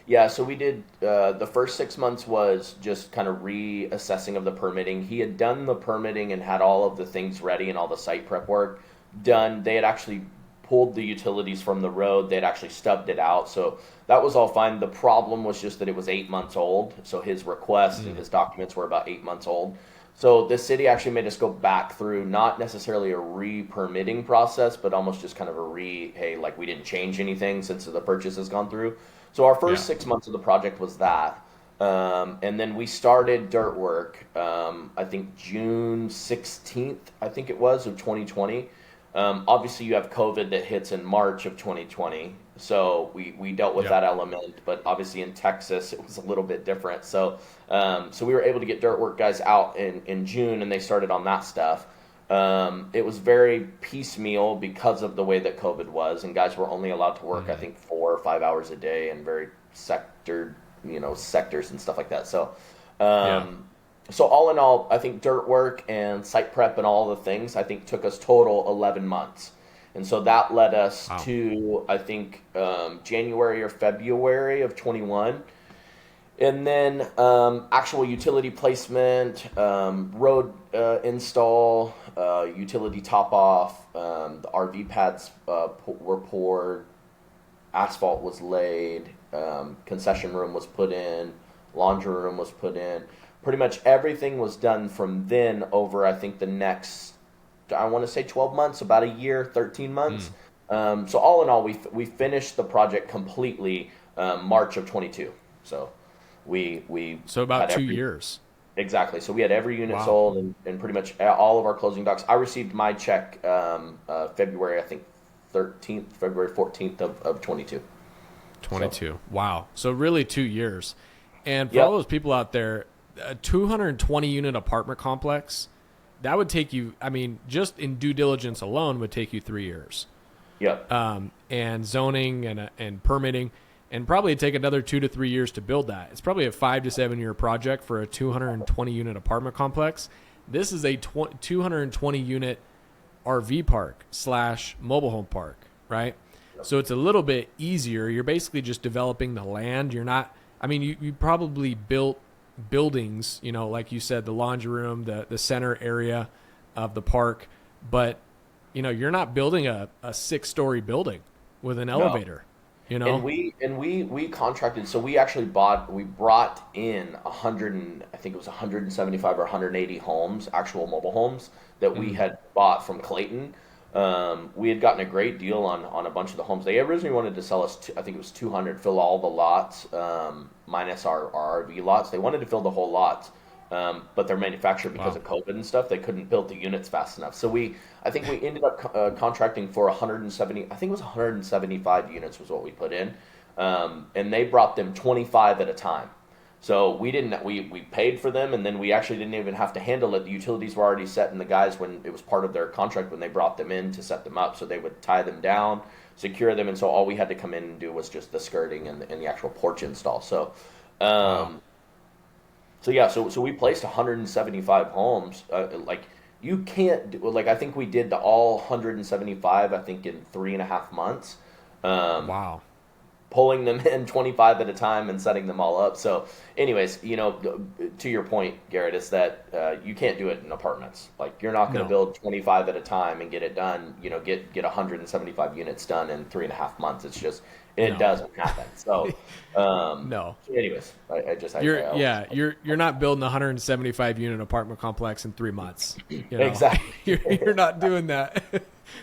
Yeah. So we did, the first 6 months was just kind of reassessing of the permitting. He had done the permitting and had all of the things ready and all the site prep work done. They had actually pulled the utilities from the road. They had actually stubbed it out. So that was all fine. The problem was just that it was 8 months old. So his request and his documents were about 8 months old. So the city actually made us go back through not necessarily a re-permitting process, but almost just kind of we didn't change anything since the purchase has gone through. So our first 6 months of the project was that. And then we started dirt work, I think June 16th, I think it was, of 2020. Obviously you have COVID that hits in March of 2020. So we dealt with that element, but obviously in Texas it was a little bit different. So we were able to get dirt work guys out in June, and they started on that stuff. It was very piecemeal because of the way that COVID was, and guys were only allowed to work, I think 4 or 5 hours a day, and very sectors and stuff like that. So, so all in all, I think dirt work and site prep and all the things, I think took us total 11 months. And so that led us to, I think, January or February of 21. And then actual utility placement, road install, utility top off, the RV pads were poured, asphalt was laid, concession room was put in, laundry room was put in. Pretty much everything was done from then over, I think, the next, I want to say 12 months, about a year, 13 months. So all in all, we finished the project completely March of 22. So so about 2 years. Exactly. So we had every unit sold and pretty much all of our closing docs. I received my check February, I think 13th, February 14th of 22. 22. So. Wow. So really 2 years. And for all those people out there, a 220 unit apartment complex that would take you, I mean, just in due diligence alone would take you 3 years. Yep. And zoning and permitting, and probably take another 2 to 3 years to build that. It's probably a 5 to 7 year project for a 220 unit apartment complex. This is a 220 unit RV park / mobile home park, right? Yep. So it's a little bit easier. You're basically just developing the land. You're not, I mean, you probably built buildings, you know, like you said, the laundry room, the center area of the park, but you know, you're not building a 6-story building with an elevator, you know? And we contracted, so we actually brought in 175 or 180 homes, actual mobile homes that we had bought from Clayton. We had gotten a great deal on a bunch of the homes. They originally wanted to sell us, I think it was 200, fill all the lots, minus our RV lots. They wanted to fill the whole lot, but they're manufactured because of COVID and stuff. They couldn't build the units fast enough. So I think we ended up contracting for 170, I think it was 175 units was what we put in. And they brought them 25 at a time. So we paid for them, and then we actually didn't even have to handle it. The utilities were already set, and the guys, when it was part of their contract when they brought them in to set them up, so they would tie them down, secure them, and so all we had to come in and do was just the skirting and the actual porch install. So, so we placed 175 homes. Like you can't do, like I think we did all 175. I think in 3.5 months. Wow. Pulling them in 25 at a time and setting them all up. So anyways, you know, to your point, Garrett, is that you can't do it in apartments. Like you're not going to build 25 at a time and get it done, you know, get 175 units done in 3.5 months. It's just, it doesn't happen. So, no. Anyways, you're not building a 175 unit apartment complex in 3 months. You know? Exactly. you're not doing that.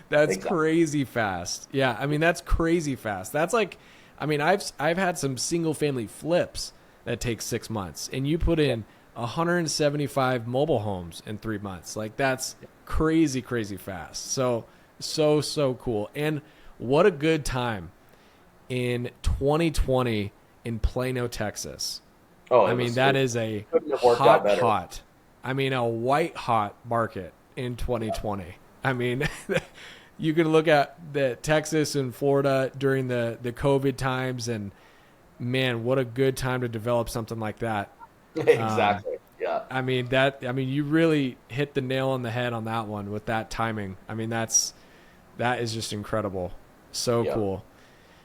That's exactly. Crazy fast. Yeah. I mean, that's crazy fast. That's like, I mean, I've had some single family flips that take 6 months, and you put in 175 mobile homes in 3 months. Like that's crazy fast. So cool. And what a good time in 2020 in Plano, Texas. I mean, that is a hot, I mean, a white hot market in 2020. I mean, you can look at the Texas and Florida during the COVID times, and man, what a good time to develop something like that. Exactly. Yeah. I mean, you really hit the nail on the head on that one with that timing. I mean, that is just incredible. So cool.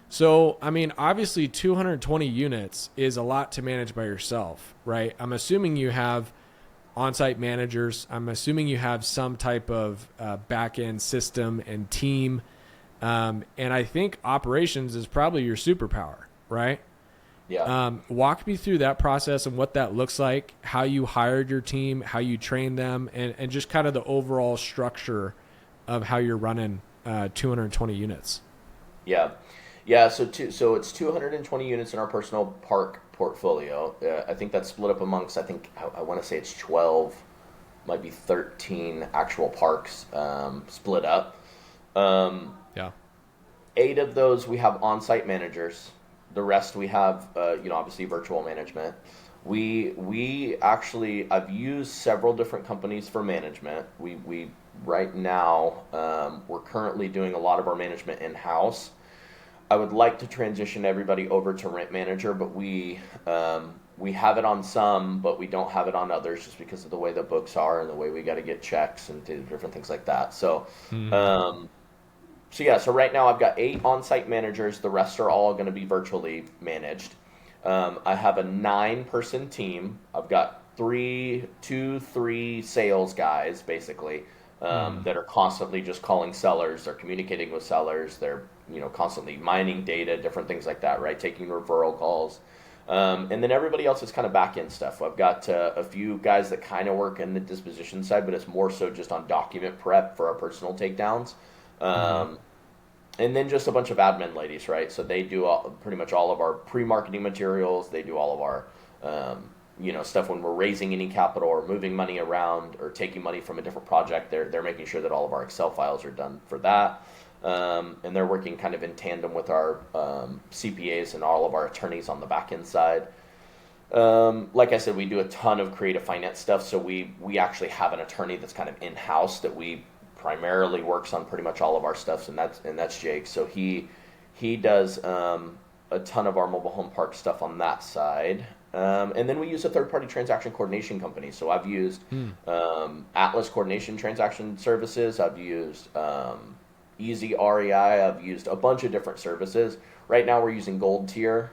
So, I mean, obviously 220 units is a lot to manage by yourself, right? I'm assuming you have on-site managers. I'm assuming you have some type of back-end system and team. And I think operations is probably your superpower, right? Yeah. Walk me through that process and what that looks like, how you hired your team, how you trained them, and just kind of the overall structure of how you're running 220 units. Yeah. Yeah, so it's 220 units in our personal park portfolio. I think that's split up amongst, I want to say it's 12, might be 13 actual parks split up. 8 of those we have on-site managers. The rest we have, obviously virtual management. We actually, I've used several different companies for management. We right now, we're currently doing a lot of our management in-house. I would like to transition everybody over to Rent Manager, but we have it on some, but we don't have it on others just because of the way the books are and the way we got to get checks and do different things like that. So, so right now I've got 8 on-site managers. The rest are all going to be virtually managed. I have a 9-person team. I've got 3 sales guys basically that are constantly just calling sellers. They're communicating with sellers. They're constantly mining data, different things like that, right? Taking referral calls. And then everybody else is kind of back end stuff. I've got a few guys that kind of work in the disposition side, but it's more so just on document prep for our personal takedowns. And then just a bunch of admin ladies, right? So they do pretty much all of our pre-marketing materials. They do all of our, stuff when we're raising any capital or moving money around or taking money from a different project. They're making sure that all of our Excel files are done for that. And they're working kind of in tandem with our CPAs and all of our attorneys on the back end side. Like I said, we do a ton of creative finance stuff. So we actually have an attorney that's kind of in-house that we primarily works on pretty much all of our stuff. And that's Jake. So he does a ton of our mobile home park stuff on that side. And then we use a third-party transaction coordination company. So I've used Atlas Coordination Transaction Services. I've used Easy REI. I've used a bunch of different services. Right now we're using Gold Tier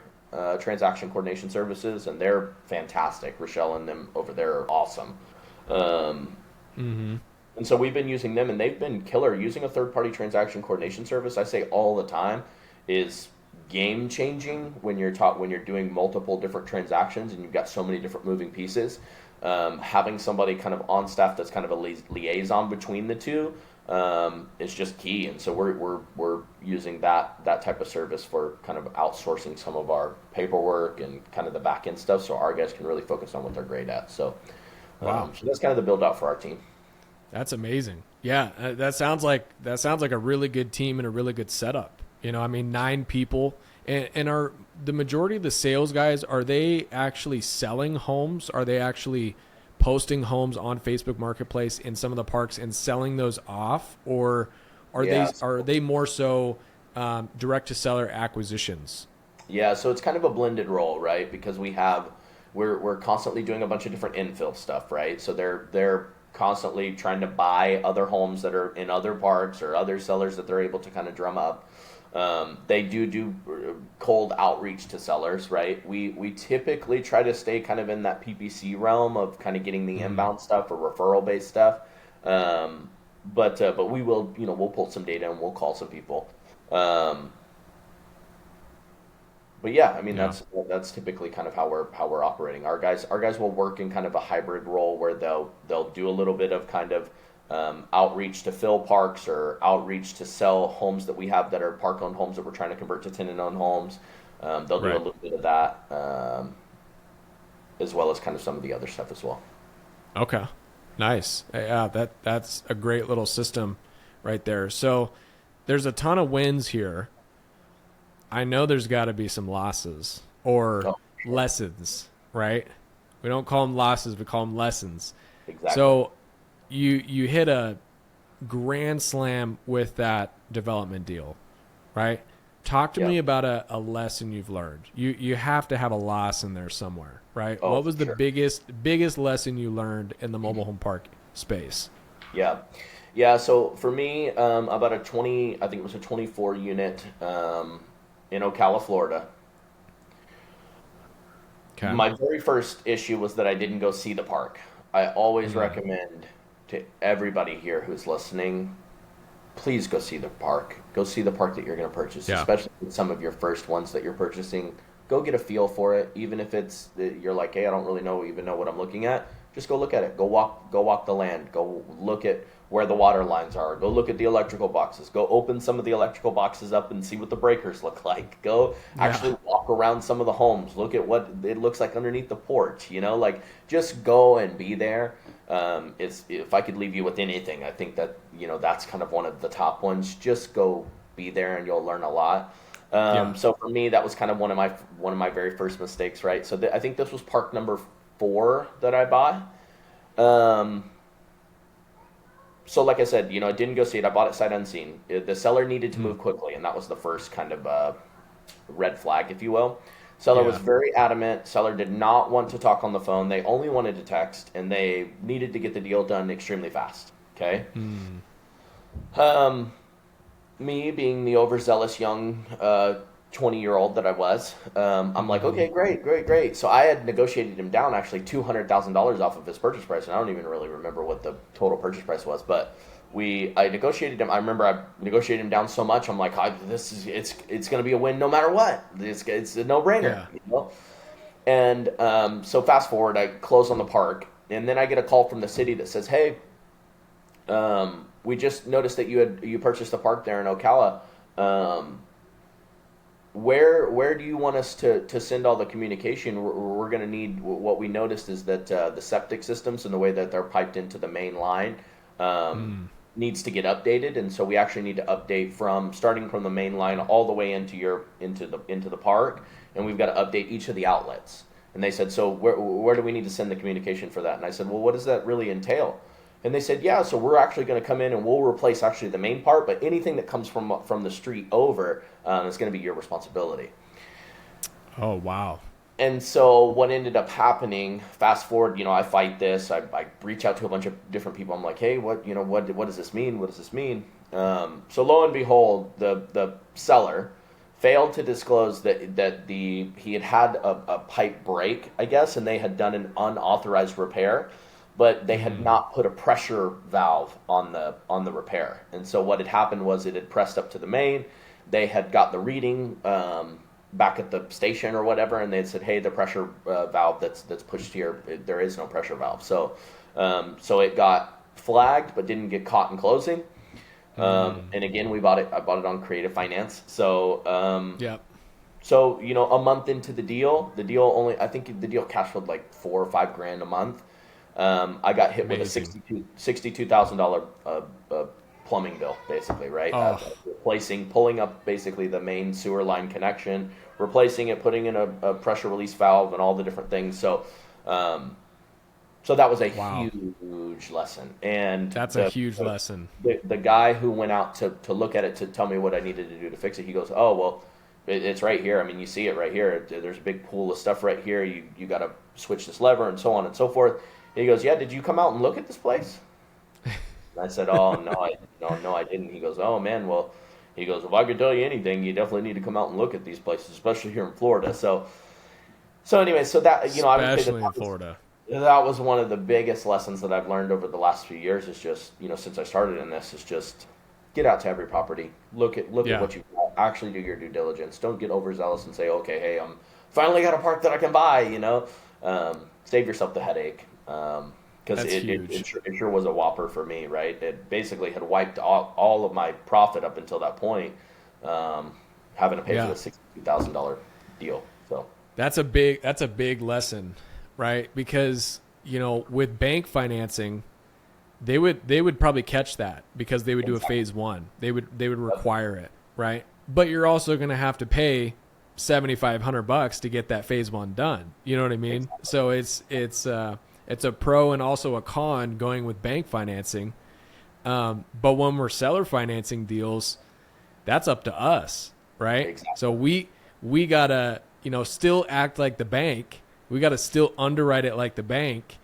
Transaction Coordination Services, and they're fantastic. Rochelle and them over there are awesome. And so we've been using them, and they've been killer. Using a third-party transaction coordination service, I say all the time, is game changing when you're doing multiple different transactions and you've got so many different moving pieces. Having somebody kind of on staff that's kind of a liaison between the two is just key. And so we're using that type of service for kind of outsourcing some of our paperwork and kind of the back end stuff, so our guys can really focus on what they're great at. So wow, so that's kind of the build out for our team. That's amazing. Yeah, that sounds like a really good team and a really good setup. You know, I mean, 9 people, and are the majority of the sales guys, are they actually selling homes? Are they actually posting homes on Facebook Marketplace in some of the parks and selling those off, or are they more so direct to seller acquisitions? Yeah, so it's kind of a blended role, right? Because we're constantly doing a bunch of different infill stuff, right? So they're constantly trying to buy other homes that are in other parks or other sellers that they're able to kind of drum up. They do cold outreach to sellers, right? We typically try to stay kind of in that PPC realm of kind of getting the inbound stuff or referral based stuff. But we will, we'll pull some data and we'll call some people. But yeah, I mean, that's typically kind of how we're operating. Our guys will work in kind of a hybrid role where they'll do a little bit of kind of outreach to fill parks or outreach to sell homes that we have that are park-owned homes that we're trying to convert to tenant-owned homes. They'll do a little bit of that, as well as kind of some of the other stuff as well. Okay, nice. Yeah, that's a great little system right there. So there's a ton of wins here. I know there's got to be some losses or lessons, right? We don't call them losses, we call them lessons. Exactly. So you hit a grand slam with that development deal, right? Talk to me about a lesson you've learned. You have to have a loss in there somewhere, right? What was the biggest lesson you learned in the mobile home park space? Yeah. So for me, about I think it was a 24 unit in Ocala, Florida. Okay. My very first issue was that I didn't go see the park. I always recommend to everybody here who's listening, please go see the park. Go see the park that you're going to purchase, especially with some of your first ones that you're purchasing. Go get a feel for it, even if you're like, hey, I don't really even know what I'm looking at. Just go look at it. Go walk the land. Go look at where the water lines are. Go look at the electrical boxes. Go open some of the electrical boxes up and see what the breakers look like. Go actually walk around some of the homes. Look at what it looks like underneath the porch. Just go and be there. If I could leave you with anything, I think that, that's kind of one of the top ones. Just go be there and you'll learn a lot. So for me, that was kind of one of my very first mistakes, right? So I think this was park number 4 that I bought. So like I said, I didn't go see it. I bought it sight unseen. The seller needed to move quickly, and that was the first kind of red flag, if you will. Seller was very adamant. Seller did not want to talk on the phone. They only wanted to text, and they needed to get the deal done extremely fast. Okay? Me being the overzealous young 20-year-old that I was, I'm like, okay, great. So I had negotiated him down actually $200,000 off of his purchase price, and I don't even really remember what the total purchase price was, but I negotiated him. I remember I negotiated him down so much. I'm like, it's going to be a win no matter what. It's a no-brainer. And so fast forward, I close on the park, and then I get a call from the city that says, hey, we just noticed that you purchased a park there in Ocala. Where do you want us to send all the communication? We're going to need, what we noticed is that the septic systems and the way that they're piped into the main line needs to get updated, and so we actually need to update starting from the main line all the way into the park, and we've got to update each of the outlets. And they said, so where do we need to send the communication for that? And I said, well, what does that really entail? And they said, yeah, so we're actually going to come in and we'll replace actually the main part, but anything that comes from the street over is going to be your responsibility. Oh, wow. And so what ended up happening, fast forward, I fight this. I reach out to a bunch of different people. I'm like, hey, what does this mean? What does this mean? So lo and behold, the seller failed to disclose that he had a pipe break, I guess, and they had done an unauthorized repair, but they had not put a pressure valve on the repair. And so what had happened was it had pressed up to the main. They had got the reading back at the station or whatever, and they said, hey, the pressure valve that's pushed here, there is no pressure valve. So it got flagged but didn't get caught in closing. And again, I bought it on Creative Finance. So so a month into the deal I think the deal cash flowed like $4,000 or $5,000 a month. I got hit with a $62,000 plumbing bill, basically, right? Pulling up basically the main sewer line connection, replacing it, putting in a pressure release valve, and all the different things. So that was a huge lesson. And that's a huge lesson. The guy who went out to look at it to tell me what I needed to do to fix it, he goes, oh, well, it's right here. I mean, you see it right here. There's a big pool of stuff right here. You got to switch this lever and so on and so forth. And he goes, yeah, did you come out and look at this place? And I said, oh, no, I didn't. He goes, oh, man, well, he goes, if I could tell you anything, you definitely need to come out and look at these places, especially here in Florida. So anyway, so that, I would say in Florida. That was one of the biggest lessons that I've learned over the last few years is just, since I started in this, is just get out to every property, look at what you got, actually do your due diligence. Don't get overzealous and say, okay, hey, I'm finally got a park that I can buy, save yourself the headache. Because it sure was a whopper for me, right? It basically had wiped all of my profit up until that point, having to pay for the $62,000 deal. So that's a big lesson, right? Because with bank financing, they would probably catch that because they would do a phase one. They would require it, right? But you're also going to have to pay $7,500 to get that phase one done. You know what I mean? Exactly. So it's a pro and also a con going with bank financing. But when we're seller financing deals, that's up to us, right? Exactly. So we gotta, still act like the bank. We gotta still underwrite it like the bank,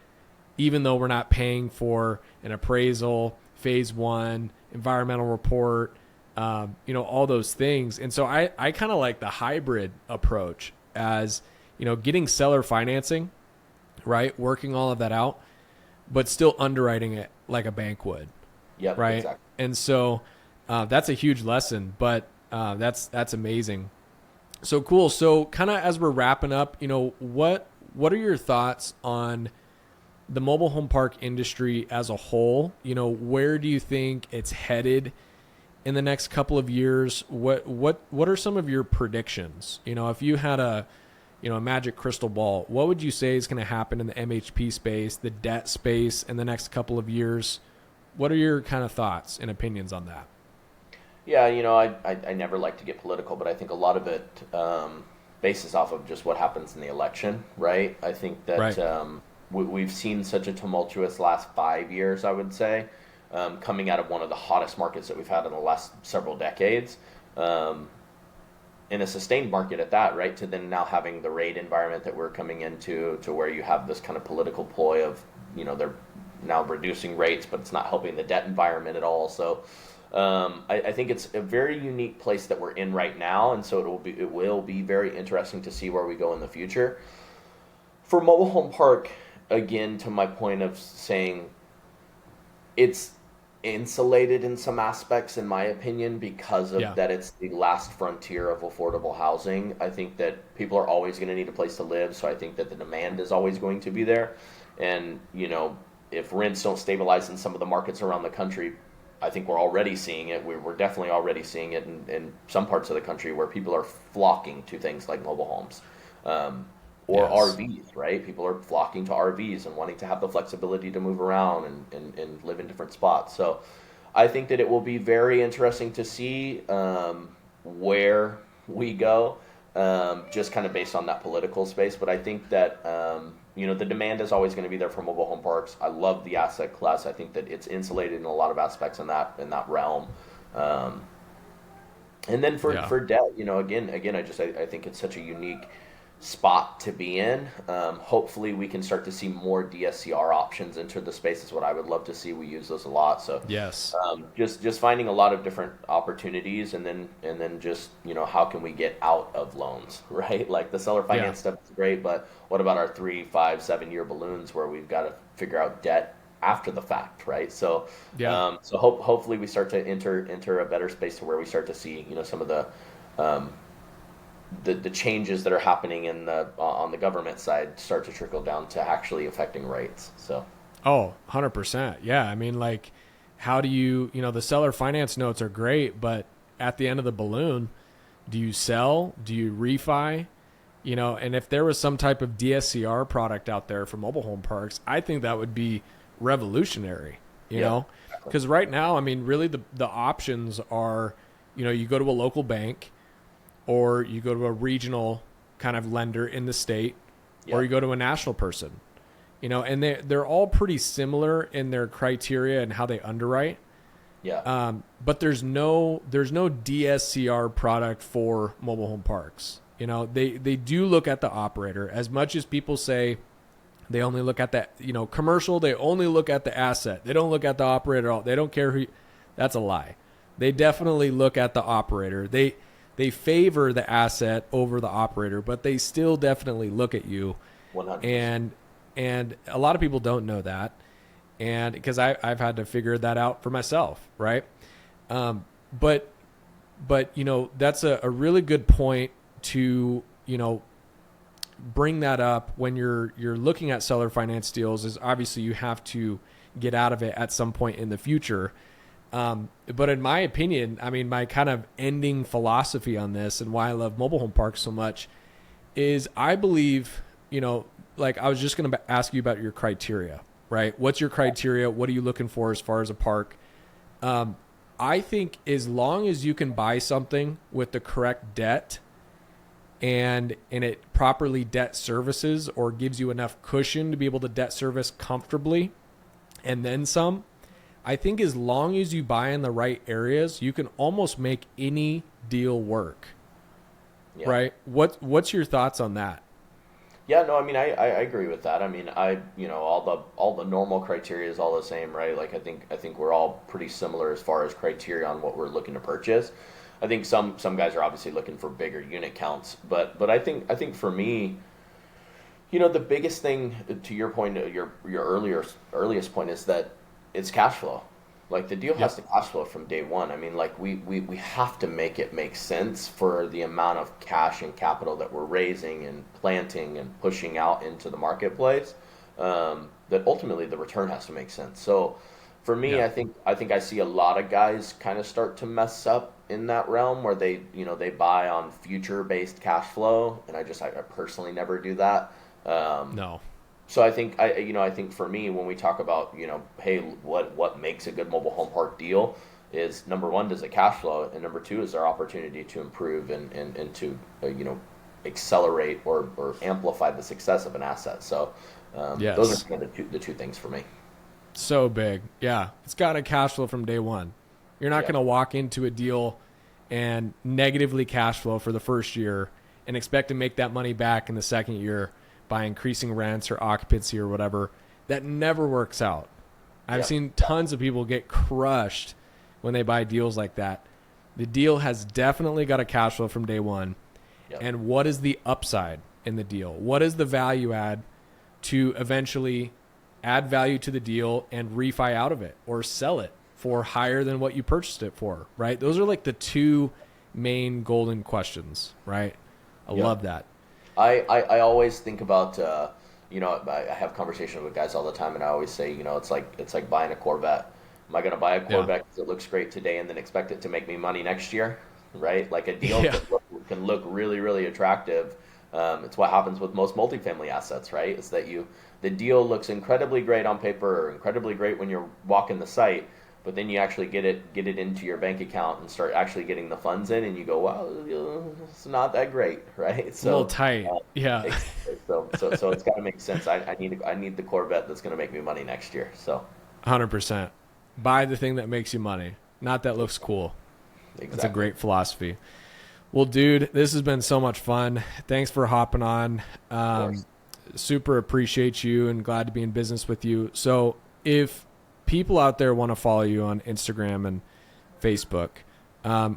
even though we're not paying for an appraisal, phase one, environmental report, all those things. And so I kind of like the hybrid approach as, getting seller financing, right? Working all of that out, but still underwriting it like a bank would. Yep, right. Exactly. And so that's a huge lesson, but that's amazing. So cool. So kind of as we're wrapping up, what are your thoughts on the mobile home park industry as a whole? Where do you think it's headed in the next couple of years? What are some of your predictions? If you had a magic crystal ball, what would you say is going to happen in the MHP space, the debt space in the next couple of years? What are your kind of thoughts and opinions on that? Yeah, I never like to get political, but I think a lot of it bases off of just what happens in the election, right? I think that we've seen such a tumultuous last 5 years, I would say, coming out of one of the hottest markets that we've had in the last several decades. In a sustained market at that, right, to then now having the rate environment that we're coming into, to where you have this kind of political ploy of, they're now reducing rates, but it's not helping the debt environment at all. So I think it's a very unique place that we're in right now, and so it will be very interesting to see where we go in the future. For mobile home park, again, to my point of saying it's insulated in some aspects, in my opinion, because of that it's the last frontier of affordable housing. I think that people are always going to need a place to live, so I think that the demand is always going to be there. And, if rents don't stabilize in some of the markets around the country, I think we're already seeing it. We're definitely already seeing it in some parts of the country where people are flocking to things like mobile homes. Or RVs, right? People are flocking to RVs and wanting to have the flexibility to move around and live in different spots. So I think that it will be very interesting to see where we go. just kind of based on that political space. But I think that, the demand is always going to be there for mobile home parks. I love the asset class. I think that it's insulated in a lot of aspects in that realm. And then for debt, again, I think it's such a unique spot to be in. Hopefully we can start to see more DSCR options enter the space is what I would love to see. We use those a lot. So yes, just finding a lot of different opportunities, and then just, how can we get out of loans, right? Like the seller finance stuff is great, but what about our 3, 5, 7 year balloons where we've got to figure out debt after the fact, right? So hopefully we start to enter a better space to where we start to see, some of the changes that are happening on the government side start to trickle down to actually affecting rates. So 100%. Yeah. I mean, like, how do you, the seller finance notes are great, but at the end of the balloon, do you sell? Do you refi? And if there was some type of DSCR product out there for mobile home parks, I think that would be revolutionary, you know, because right now, I mean, really the options are, you go to a local bank, or you go to a regional kind of lender in the state, or you go to a national person, and they're all pretty similar in their criteria and how they underwrite. Yeah. But there's no DSCR product for mobile home parks. They do look at the operator as much as people say they only look at that, commercial. They only look at the asset. They don't look at the operator at all. They don't care who. That's a lie. They definitely look at the operator. They favor the asset over the operator, but they still definitely look at you. 100%. And a lot of people don't know that. And because I've had to figure that out for myself. Right. But that's a really good point to, bring that up when you're looking at seller finance deals. Is obviously you have to get out of it at some point in the future. But in my opinion, I mean, my kind of ending philosophy on this and why I love mobile home parks so much is I believe, like I was just going to ask you about your criteria, right? What's your criteria? What are you looking for as far as a park? I think as long as you can buy something with the correct debt and it properly debt services or gives you enough cushion to be able to debt service comfortably and then some, I think as long as you buy in the right areas, you can almost make any deal work. Yeah. Right? What's your thoughts on that? Yeah, no, I mean, I agree with that. I mean, all the normal criteria is all the same, right? Like, I think we're all pretty similar as far as criteria on what we're looking to purchase. I think some guys are obviously looking for bigger unit counts, but I think for me, the biggest thing, to your point, your earliest point, is that it's cash flow. Like the deal has to cash flow from day one. I mean, like we have to make it make sense for the amount of cash and capital that we're raising and planting and pushing out into the marketplace. That ultimately the return has to make sense. So for me, I think I see a lot of guys kind of start to mess up in that realm where they buy on future based cash flow, and I personally never do that. No. So I think for me, when we talk about, hey, what makes a good mobile home park deal is, number one, does it cash flow? And number two, is there opportunity to improve and to, accelerate or amplify the success of an asset. So those are kind of the two things for me. So big. Yeah. It's got a cash flow from day one. You're not going to walk into a deal and negatively cash flow for the first year and expect to make that money back in the second year by increasing rents or occupancy or whatever. That never works out. I've seen tons of people get crushed when they buy deals like that. The deal has definitely got a cash flow from day one. Yep. And what is the upside in the deal? What is the value add to eventually add value to the deal and refi out of it or sell it for higher than what you purchased it for, right? Those are like the two main golden questions, right? I love that. I always think about, I have conversations with guys all the time, and I always say, it's like buying a Corvette. Am I going to buy a Corvette because it looks great today and then expect it to make me money next year, right? Like a deal can look really, really attractive. It's what happens with most multifamily assets, right? Is that the deal looks incredibly great on paper or incredibly great when you're walking the site, but then you actually get it into your bank account and start actually getting the funds in, and you go, wow, it's not that great, right? So a little tight. Yeah. So it's got to make sense. I need the Corvette that's going to make me money next year. So 100%. Buy the thing that makes you money, not that looks cool. Exactly. That's a great philosophy. Well, dude, this has been so much fun. Thanks for hopping on. Super appreciate you and glad to be in business with you. So if people out there want to follow you on Instagram and Facebook,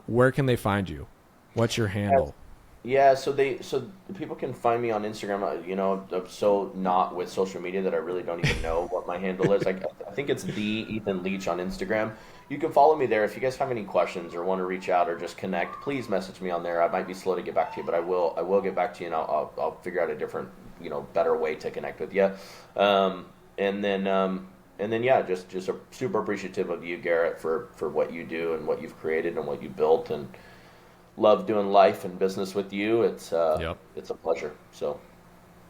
where can they find you? What's your handle? Yeah, so people can find me on Instagram. You know, I'm so not with social media that I really don't even know what my handle is. I think it's the Ethan Leach on Instagram. You can follow me there. If you guys have any questions or want to reach out or just connect, please message me on there. I might be slow to get back to you, but I will get back to you, and I'll figure out a different, better way to connect with you. And then yeah, just super appreciative of you, Garrett, for what you do and what you've created and what you built, and love doing life and business with you. It's a pleasure. So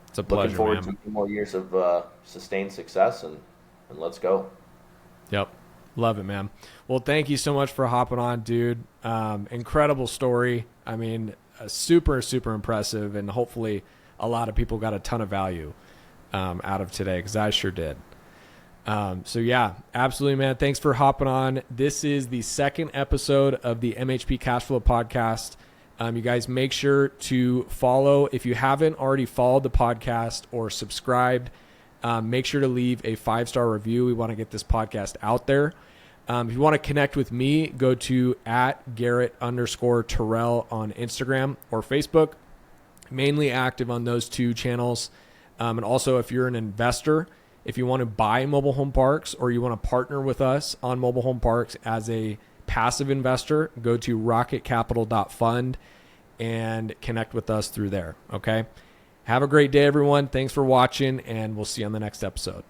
it's a pleasure. Looking forward to more years of sustained success, and let's go. Yep. Love it, man. Well, thank you so much for hopping on, dude. Incredible story. I mean, super, super impressive. And hopefully a lot of people got a ton of value out of today, because I sure did. So yeah, absolutely, man. Thanks for hopping on. This is the second episode of the MHP CashFlow Podcast. You guys make sure to follow. If you haven't already followed the podcast or subscribed, make sure to leave a 5-star review. We want to get this podcast out there. If you want to connect with me, go to @Garrett_Terrell on Instagram or Facebook. Mainly active on those two channels. And also, if you're an investor, if you want to buy mobile home parks or you want to partner with us on mobile home parks as a passive investor, go to rocketcapital.fund and connect with us through there. Okay. Have a great day, everyone. Thanks for watching, and we'll see you on the next episode.